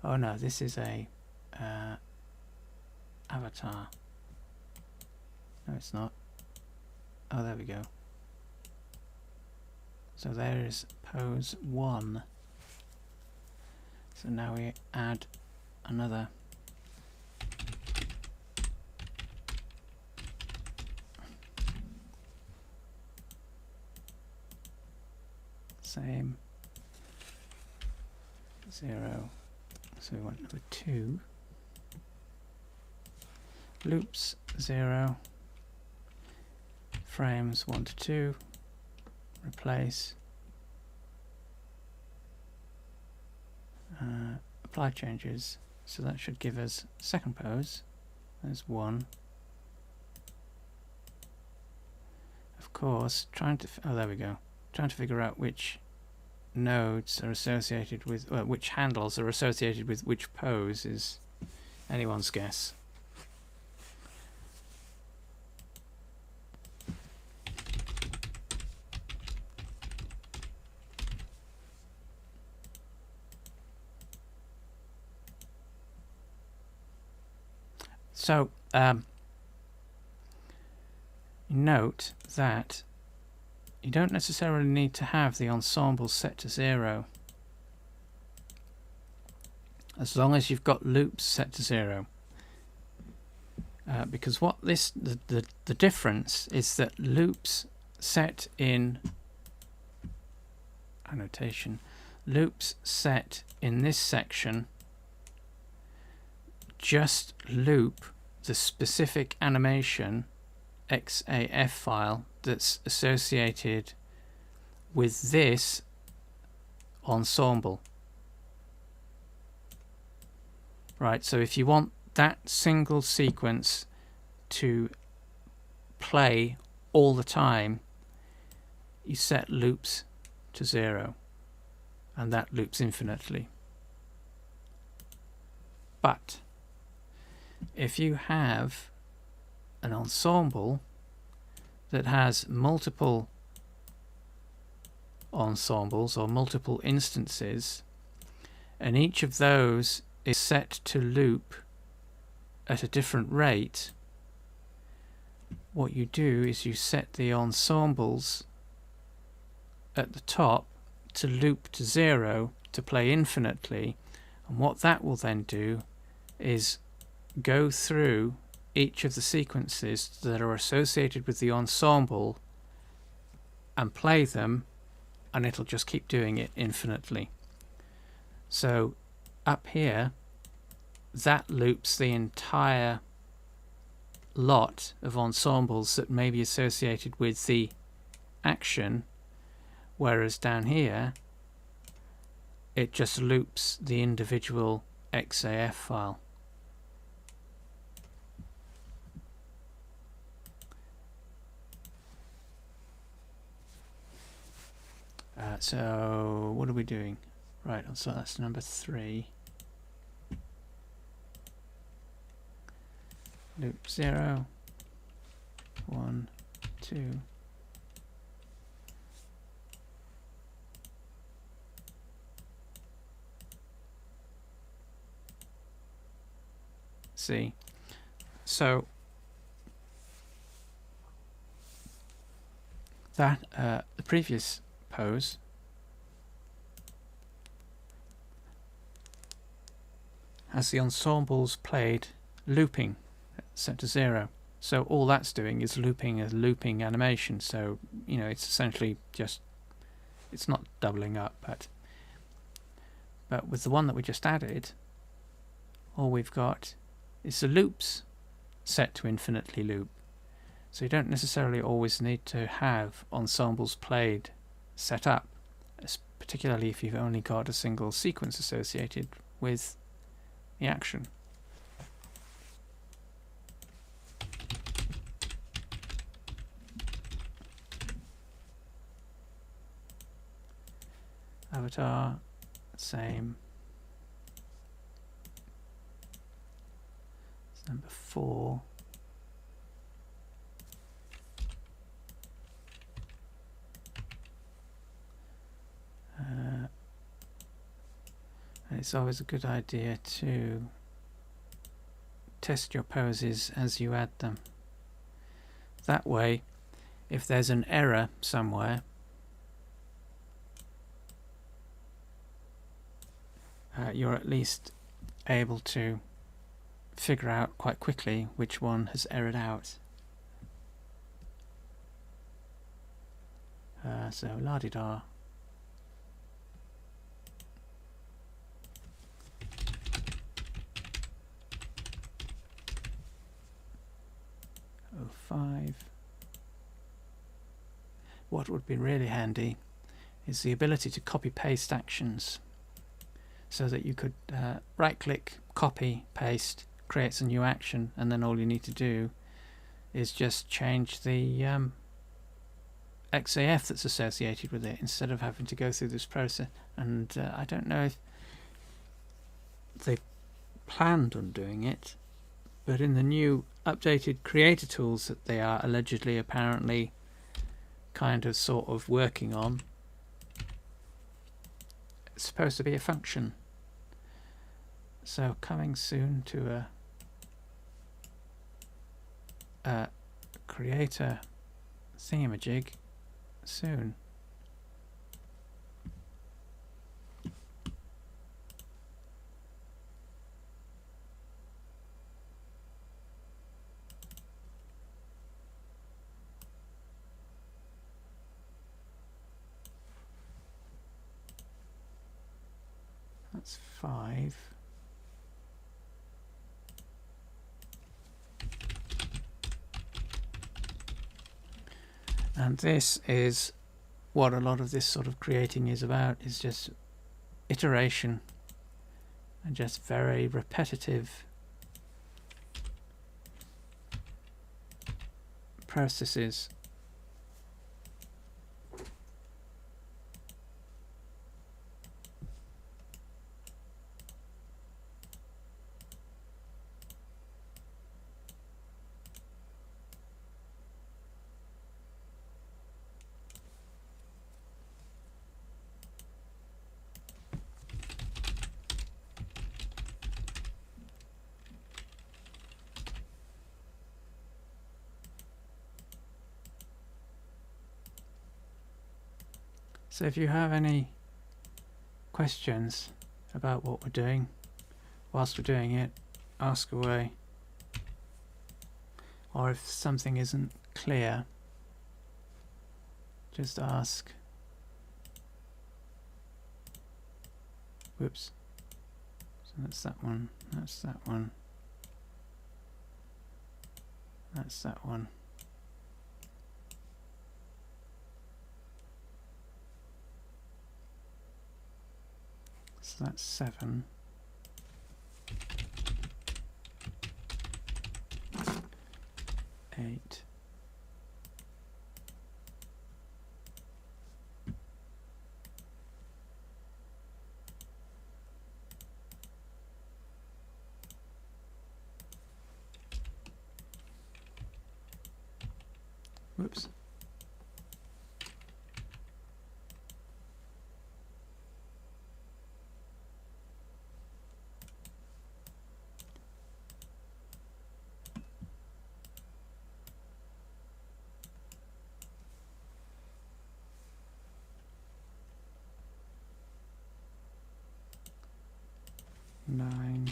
A: oh no, this is a avatar. No, it's not. Oh, there we go. So there is pose 1. So now we add another same 0. So we want number 2. Loops 0. Frames 1 to 2. Replace. Apply changes. So that should give us second pose. There's 1. Of course, trying to oh, there we go. Trying to figure out which nodes are associated with which handles are associated with which pose is anyone's guess. So note that you don't necessarily need to have the ensemble set to 0 as long as you've got loops set to 0, because what this the difference is that loops set in annotation, loops set in this section just loop the specific animation XAF file that's associated with this ensemble. Right, so if you want that single sequence to play all the time, you set loops to 0, and that loops infinitely. But if you have an ensemble that has multiple ensembles or multiple instances, and each of those is set to loop at a different rate, what you do is you set the ensembles at the top to loop to 0 to play infinitely, and what that will then do is go through each of the sequences that are associated with the ensemble and play them, and it'll just keep doing it infinitely. So up here, that loops the entire lot of ensembles that may be associated with the action, whereas down here it just loops the individual XAF file. So what are we doing? Right, so that's number 3. Loop 0, 1, 2. See, so that the previous pose has the ensembles played looping set to 0. So all that's doing is looping a looping animation. So, you know, it's essentially just, it's not doubling up, but with the one that we just added, all we've got is the loops set to infinitely loop. So you don't necessarily always need to have ensembles played set up, particularly if you've only got a single sequence associated with the action. Avatar, same. It's number 4. And it's always a good idea to test your poses as you add them. That way, if there's an error somewhere, you're at least able to figure out quite quickly which one has errored out. So la-di-da. Oh, 5. What would be really handy is the ability to copy-paste actions, so that you could right-click, copy, paste, creates a new action, and then all you need to do is just change the XAF that's associated with it, instead of having to go through this process. And I don't know if they planned on doing it, but in the new updated creator tools that they are allegedly apparently kind of sort of working on, it's supposed to be a function. So coming soon to a creator thingamajig soon. That's 5. And this is what a lot of this sort of creating is about, is just iteration and just very repetitive processes. So if you have any questions about what we're doing whilst we're doing it, ask away. Or if something isn't clear, just ask. Whoops. So that's that one, that's that one, that's that one. So that's 7. 8. Whoops. Nine.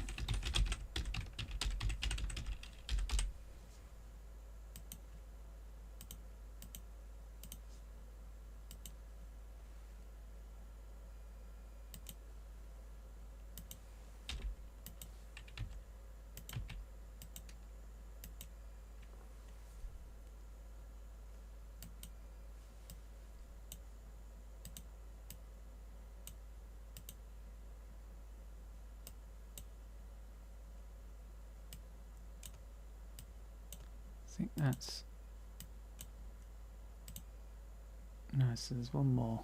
A: I think that's... No, so there's one more.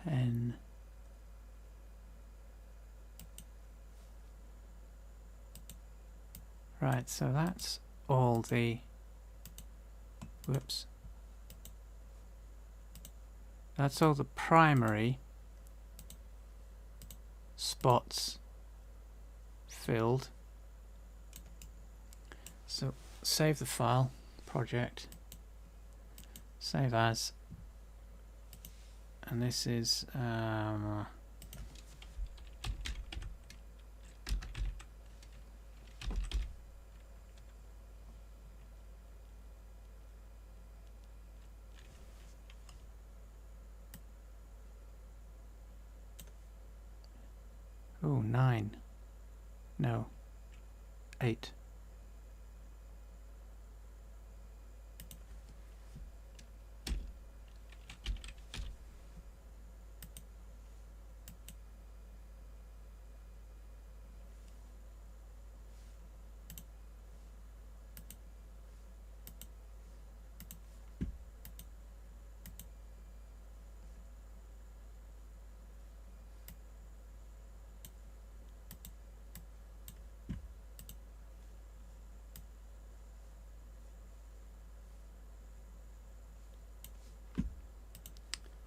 A: Ten. Right, so that's all the... Whoops. That's all the primary spots filled. So save the file, project, save as, and this is oh, 9. No, 8.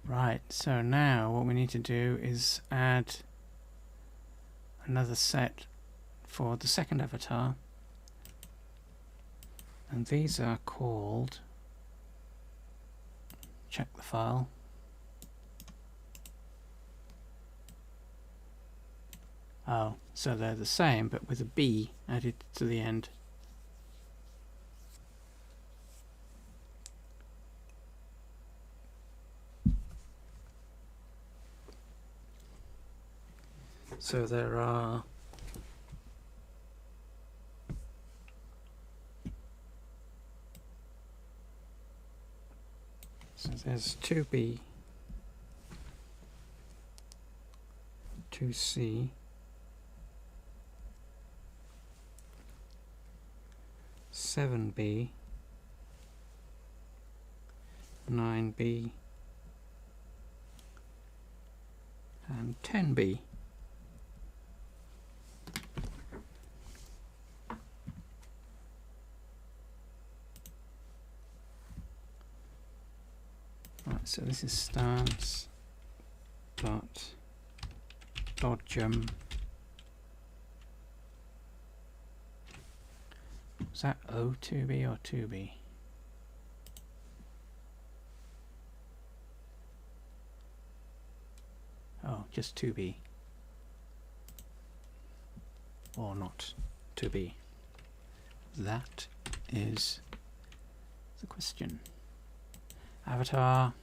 A: Right, so now what we need to do is add another set for the second avatar, and these are called, check the file, oh, so they're the same but with a B added to the end. So there are there's 2B, 2C, 7B, 9B, and 10B. Right, so this is stance dot dodgem. Was that O2B or 2B? Oh, just 2B. Or not 2B. That is the question. Avatar,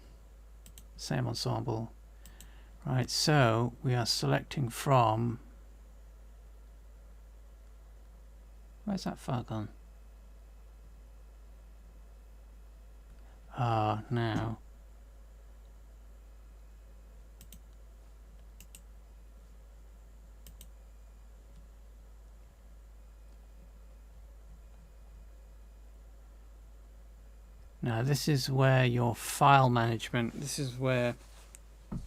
A: same ensemble. Right, so we are selecting from... Where's that file gone? Now. Now this is where your file management, this is where you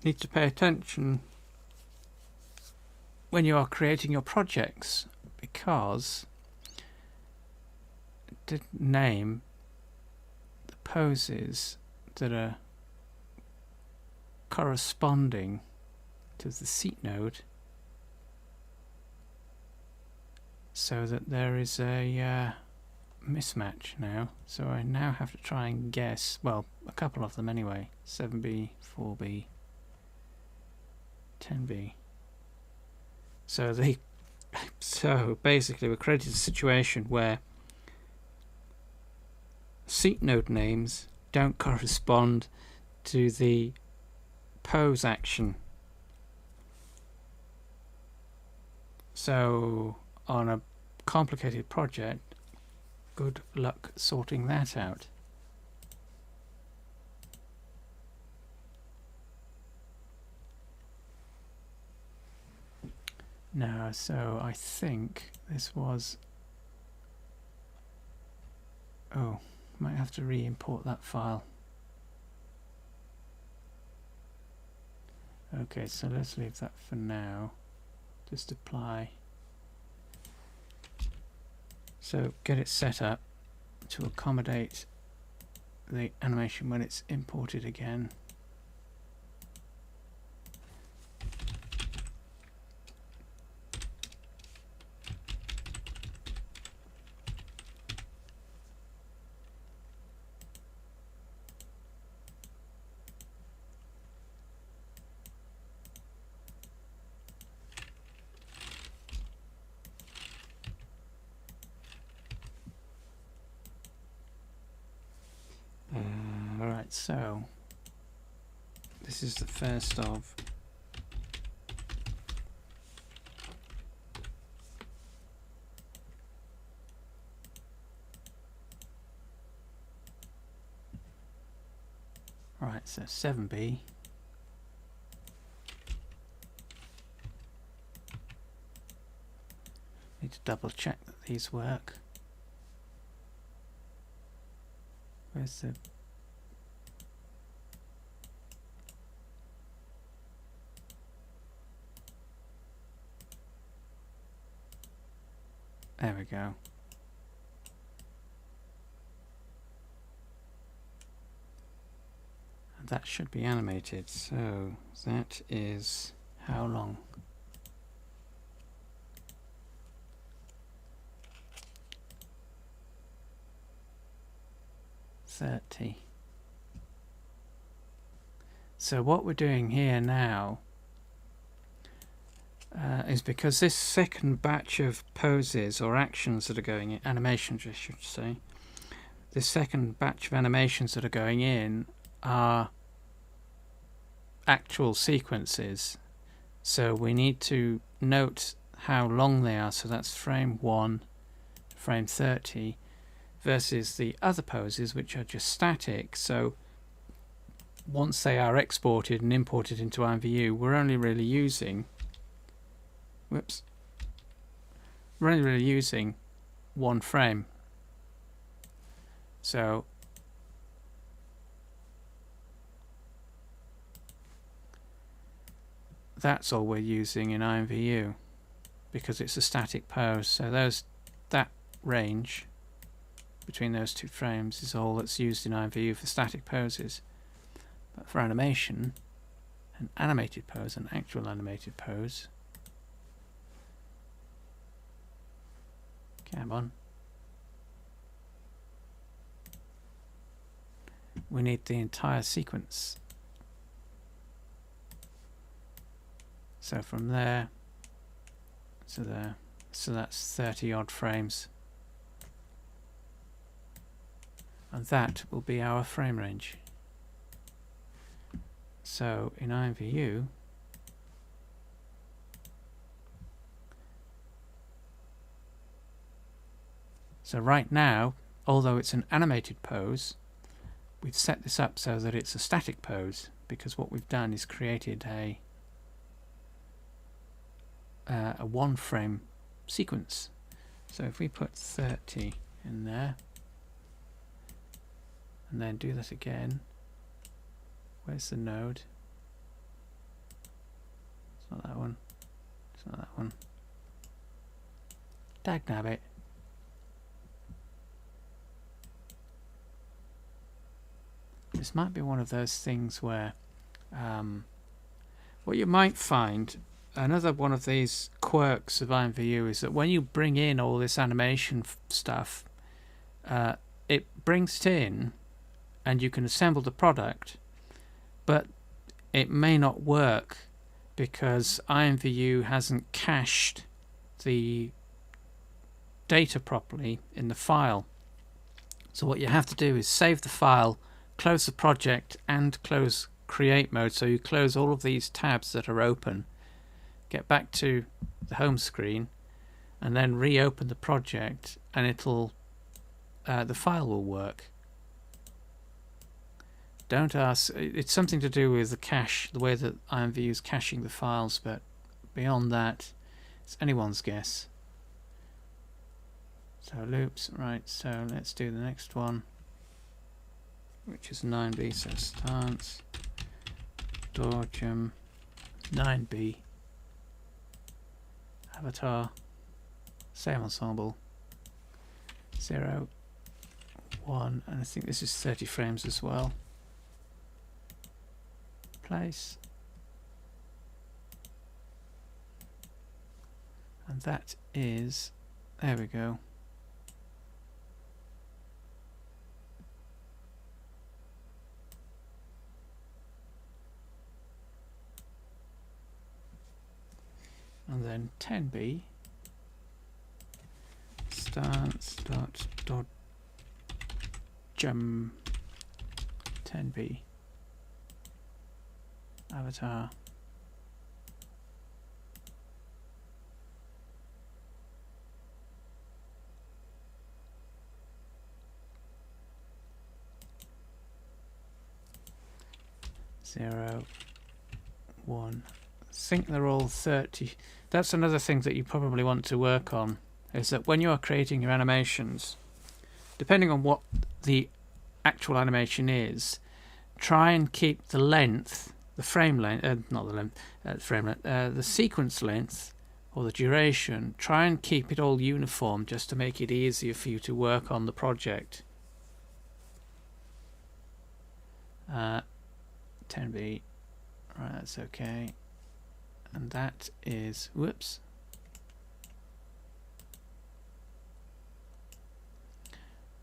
A: need to pay attention when you are creating your projects, because it didn't name the poses that are corresponding to the seat node, so that there is a mismatch now. So I now have to try and guess, well, a couple of them anyway. 7B, 4B, 10B. So basically we created a situation where seat node names don't correspond to the pose action. So on a complicated project, good luck sorting that out. Now, so I think this was... Oh, might have to re-import that file. Okay, so let's leave that for now. Just apply. So get it set up to accommodate the animation when it's imported again. Alright, so this is the first of so 7B. Need to double check that these work. Where's the... There we go. And that should be animated. So that is how long? So what we're doing here now is, because this second batch of poses or actions that are going in, animations I should say, this second batch of animations that are going in are actual sequences. So we need to note how long they are. So that's frame 1, frame 30, versus the other poses which are just static. So once they are exported and imported into IMVU, we're only really using one frame. So that's all we're using in IMVU because it's a static pose. So that range between those two frames is all that's used in IMVU for static poses. But for animation, an animated pose, an actual animated pose, come on, we need the entire sequence. So from there to there, so that's 30 odd frames, and that will be our frame range. So in IMVU, so right now, although it's an animated pose, we've set this up so that it's a static pose, because what we've done is created a one frame sequence. So if we put 30 in there and then do that again, where's the node? It's not that one. It's not that one. Dagnabbit. This might be one of those things where what you might find, another one of these quirks of IMVU, is that when you bring in all this animation stuff, it brings it in and you can assemble the product, but it may not work because IMVU hasn't cached the data properly in the file. So what you have to do is save the file, close the project and close create mode, so you close all of these tabs that are open, get back to the home screen and then reopen the project, and it'll the file will work. Don't ask, it's something to do with the cache, the way that IMVU is caching the files, but beyond that it's anyone's guess. So loops, right, so let's do the next one, which is 9B, so stance, Dorjum, 9B, avatar, same ensemble, 0, 1, and I think this is 30 frames as well. Place, and that is, there we go. And then 10B, stance dot jump 10B, avatar, zero, 1. I think they're all 30. That's another thing that you probably want to work on, is that when you are creating your animations, depending on what the actual animation is, try and keep the length, the frame length, not the length, frame length, the sequence length or the duration, try and keep it all uniform just to make it easier for you to work on the project. 10B, right, that's okay. And that is, whoops,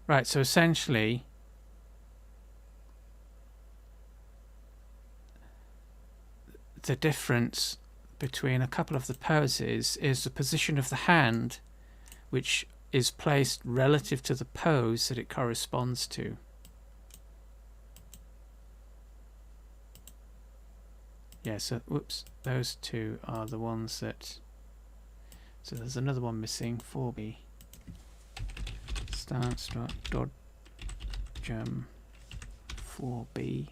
A: right, so essentially the difference between a couple of the poses is the position of the hand, which is placed relative to the pose that it corresponds to. Yeah, so whoops, those two are the ones that, so there's another one missing, 4B. Stance dot jump 4B.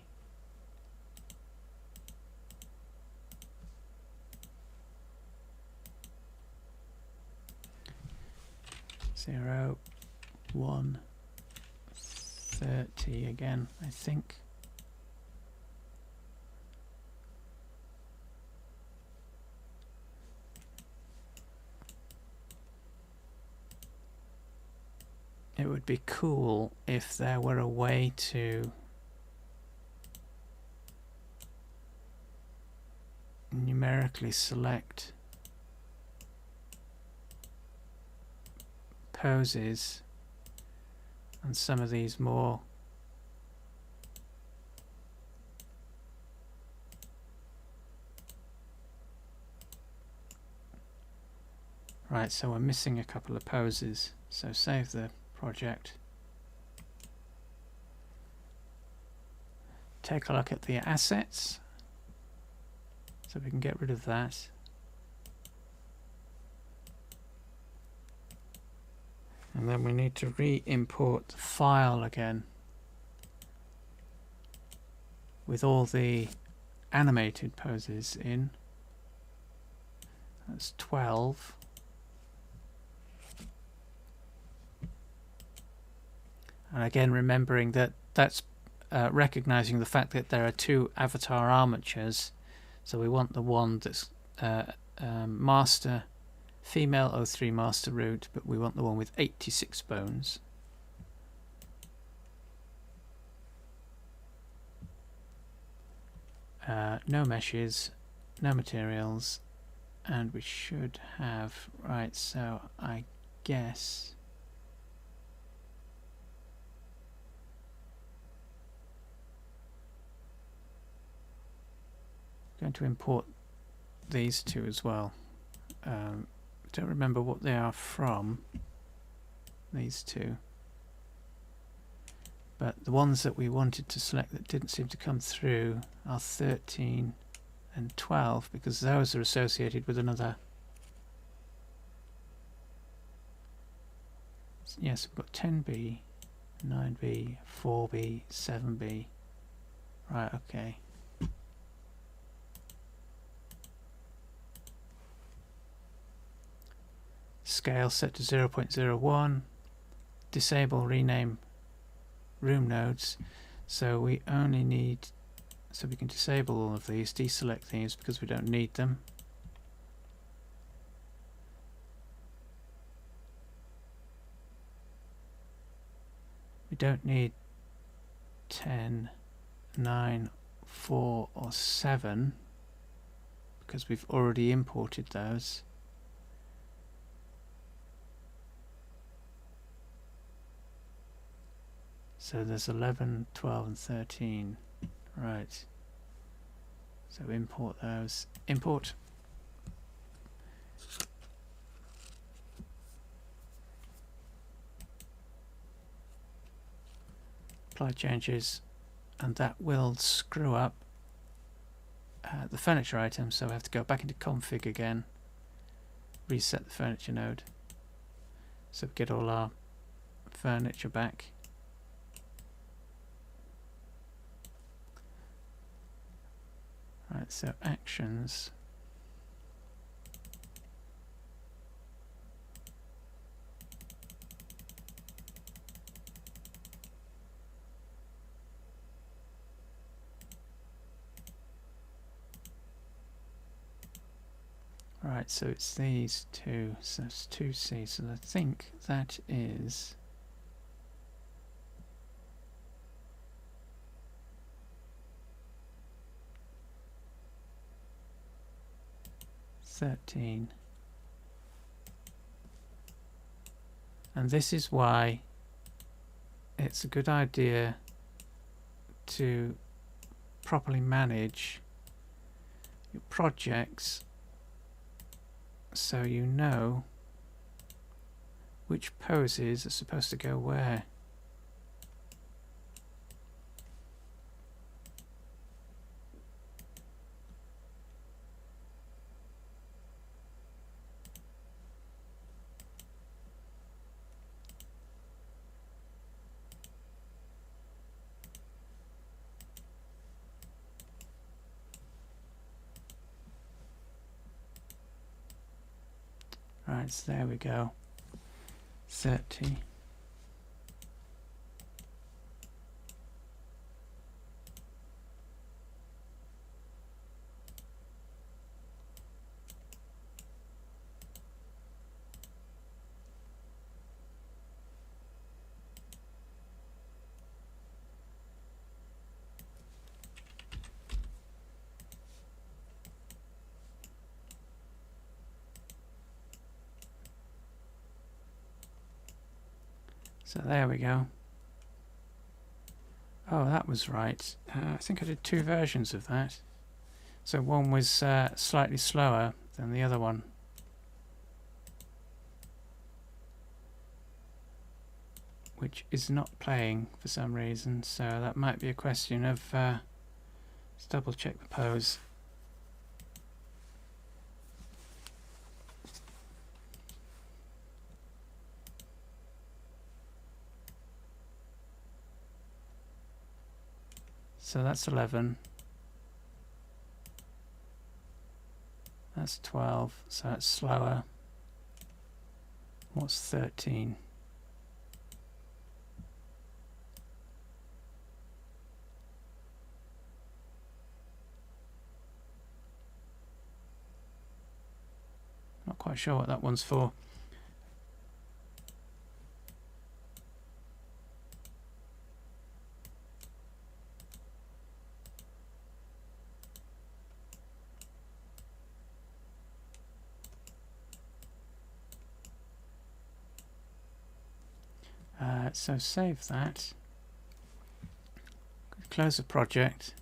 A: Zero, 1, 30 again, I think. It would would be cool if there were a way to numerically select poses and some of these more right, so we're missing a couple of poses, so save the project, take a look at the assets so we can get rid of that. And then we need to re-import the file again with all the animated poses in. That's 12. And again, remembering that that's recognizing the fact that there are two avatar armatures. So we want the one that's master, female 03 master root, but we want the one with 86 bones. No meshes, no materials, and we should have, right, so I guess going to import these two as well. Don't remember what they are from, these two, but the ones that we wanted to select that didn't seem to come through are 13 and 12, because those are associated with another. Yes, we've got 10B, 9B, 4B, 7B. Right, okay. Scale set to 0.01. Disable rename room nodes. So we only need, so we can disable all of these, deselect these because we don't need them. We don't need 10, 9, 4 or 7 because we've already imported those. So there's 11, 12 and 13. Right. So import those. Import. Apply changes, and that will screw up the furniture item, so we have to go back into config again, reset the furniture node, so we get all our furniture back. Right, so actions. Right, so it's these two, so it's 2C, so I think that is $13. And this is why it's a good idea to properly manage your projects so you know which poses are supposed to go where. Right, so there we go. 30. So there we go. Oh, that was right. I think I did 2 versions of that. So one was slightly slower than the other one. Which is not playing for some reason, so that might be a question of let's double check the pose. So that's 11. That's 12, so that's slower. What's 13? Not quite sure what that one's for. So save that. Close the project.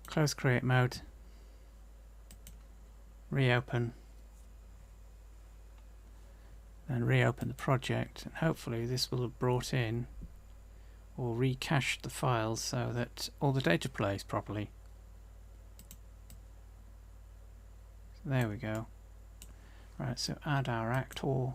A: Close create mode. Reopen. Then reopen the project, and hopefully this will have brought in or recached the files so that all the data plays properly. So there we go. Right, so add our actor.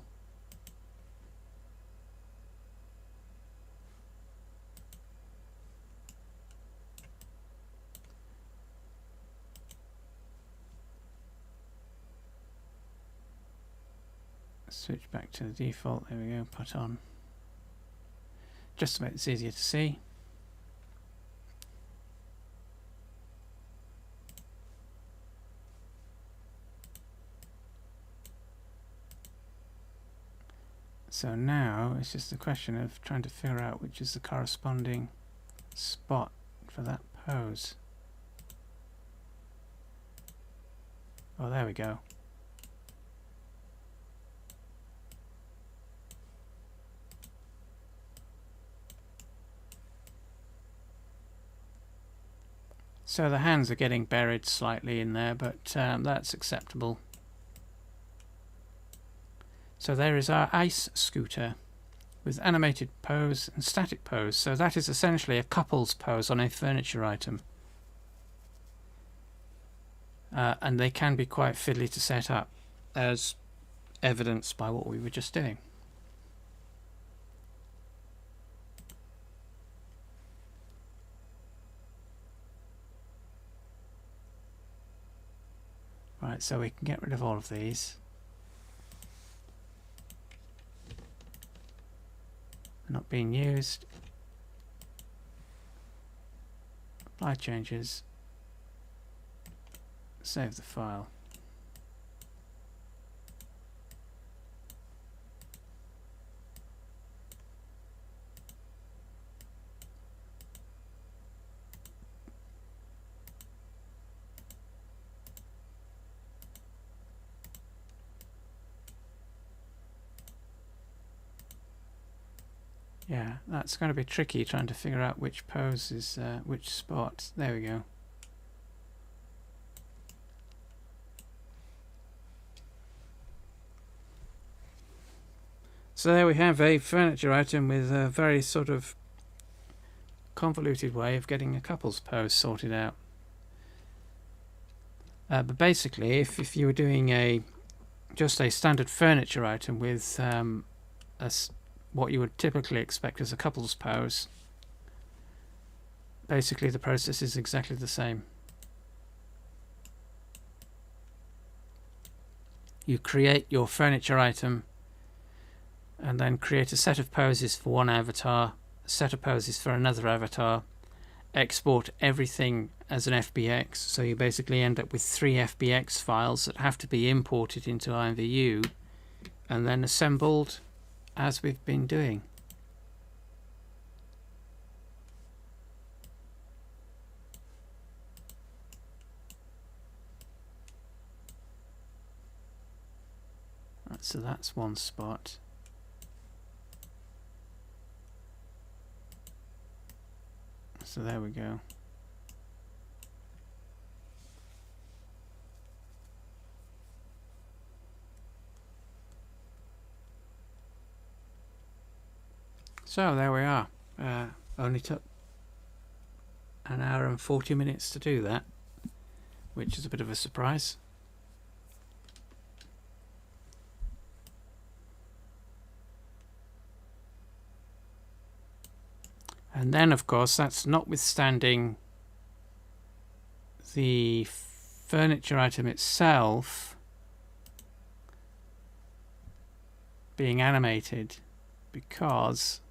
A: Switch back to the default, there we go, put on. Just to make this easier to see. So now it's just a question of trying to figure out which is the corresponding spot for that pose. Oh, there we go. So the hands are getting buried slightly in there, but that's acceptable. So there is our ice scooter with animated pose and static pose. So that is essentially a couples pose on a furniture item. And they can be quite fiddly to set up, as evidenced by what we were just doing. Right, so we can get rid of all of these. They're not being used. Apply changes. Save the file. Yeah, that's going to be tricky trying to figure out which pose is which spot. There we go. So there we have a furniture item with a very sort of convoluted way of getting a couples pose sorted out. But basically, if you were doing just a standard furniture item with what you would typically expect as a couples pose, basically the process is exactly the same. You create your furniture item and then create a set of poses for one avatar, a set of poses for another avatar, export everything as an FBX, so you basically end up with 3 FBX files that have to be imported into IMVU and then assembled as we've been doing. So that's one spot. So there we go. So there we are. Only took an hour and 40 minutes to do that, which is a bit of a surprise. And then, of course, that's notwithstanding the furniture item itself being animated, because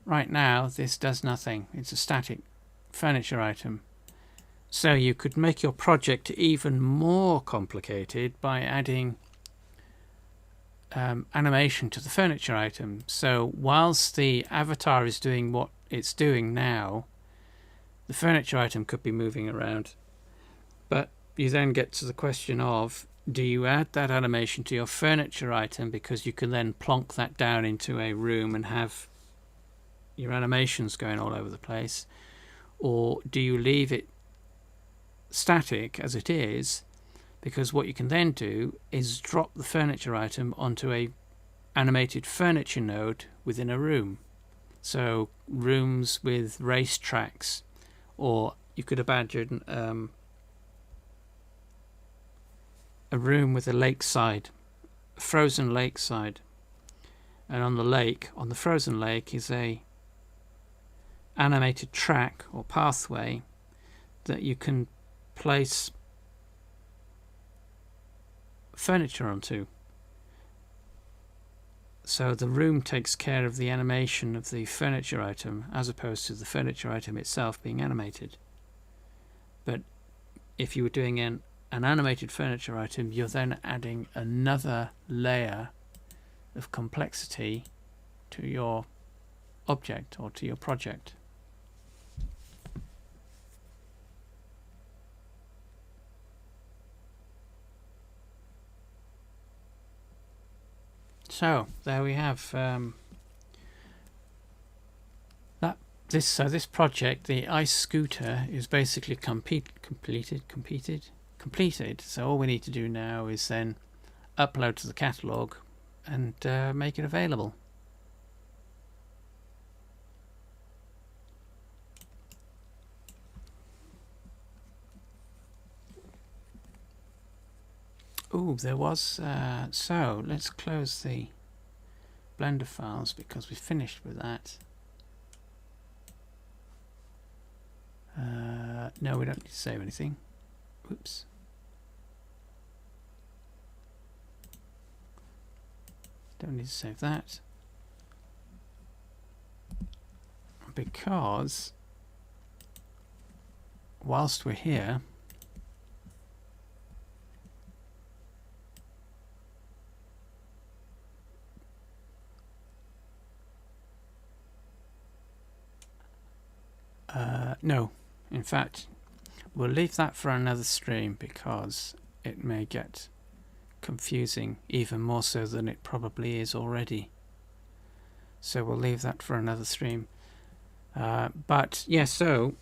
A: right now this does nothing. It's a static furniture item. So you could make your project even more complicated by adding animation to the furniture item. So whilst the avatar is doing what it's doing now, the furniture item could be moving around. But you then get to the question of, do you add that animation to your furniture item because you can then plonk that down into a room and have your animations going all over the place? Or do you leave it static as it is, because what you can then do is drop the furniture item onto a animated furniture node within a room. So rooms with race tracks, or you could imagine a room with a lakeside, a frozen lakeside, and on the lake, on the frozen lake, is a animated track or pathway that you can place furniture onto. So the room takes care of the animation of the furniture item as opposed to the furniture item itself being animated. But if you were doing an animated furniture item, you're then adding another layer of complexity to your object or to your project. So there we have this project. The ice scooter is basically completed. So all we need to do now is then upload to the catalogue and make it available. Oh, there was so let's close the Blender files because we finished with that. No, we don't need to save anything. Oops. Don't need to save that because whilst we're here, no, in fact, we'll leave that for another stream because it may get confusing even more so than it probably is already. So we'll leave that for another stream. But yeah, so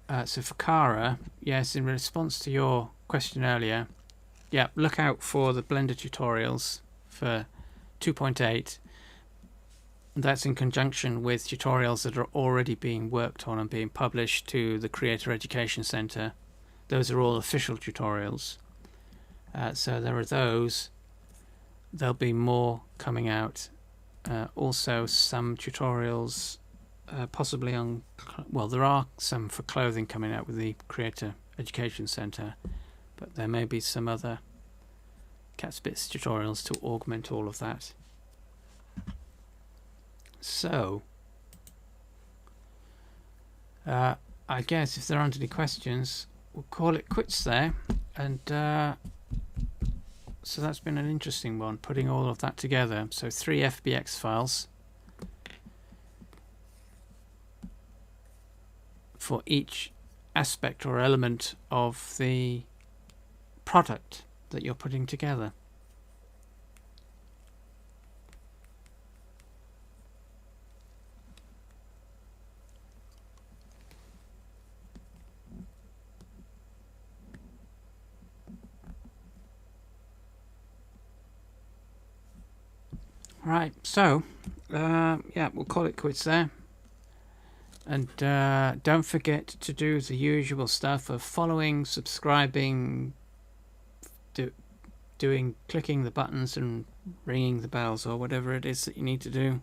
A: for Kara, yes, in response to your question earlier, yeah, look out for the Blender tutorials for 2.8. That's in conjunction with tutorials that are already being worked on and being published to the Creator Education Center. Those are all official tutorials. So there are those. There'll be more coming out. Also some tutorials possibly on, well, there are some for clothing coming out with the Creator Education Center, but there may be some other Cat's Bits tutorials to augment all of that. So, I guess if there aren't any questions, we'll call it quits there. And so that's been an interesting one, putting all of that together. So 3 FBX files for each aspect or element of the product that you're putting together. Right, so yeah, we'll call it quits there. And don't forget to do the usual stuff of following, subscribing, clicking the buttons and ringing the bells, or whatever it is that you need to do.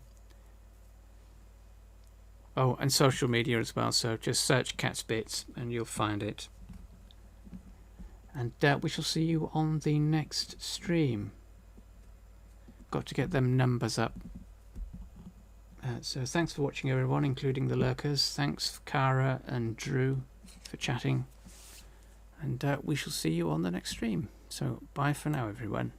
A: Oh, and social media as well, so just search Cat's Bits and you'll find it. And we shall see you on the next stream. Got to get them numbers up. So thanks for watching, everyone, including the lurkers. Thanks Cara and Drew for chatting. And we shall see you on the next stream. So bye for now, everyone.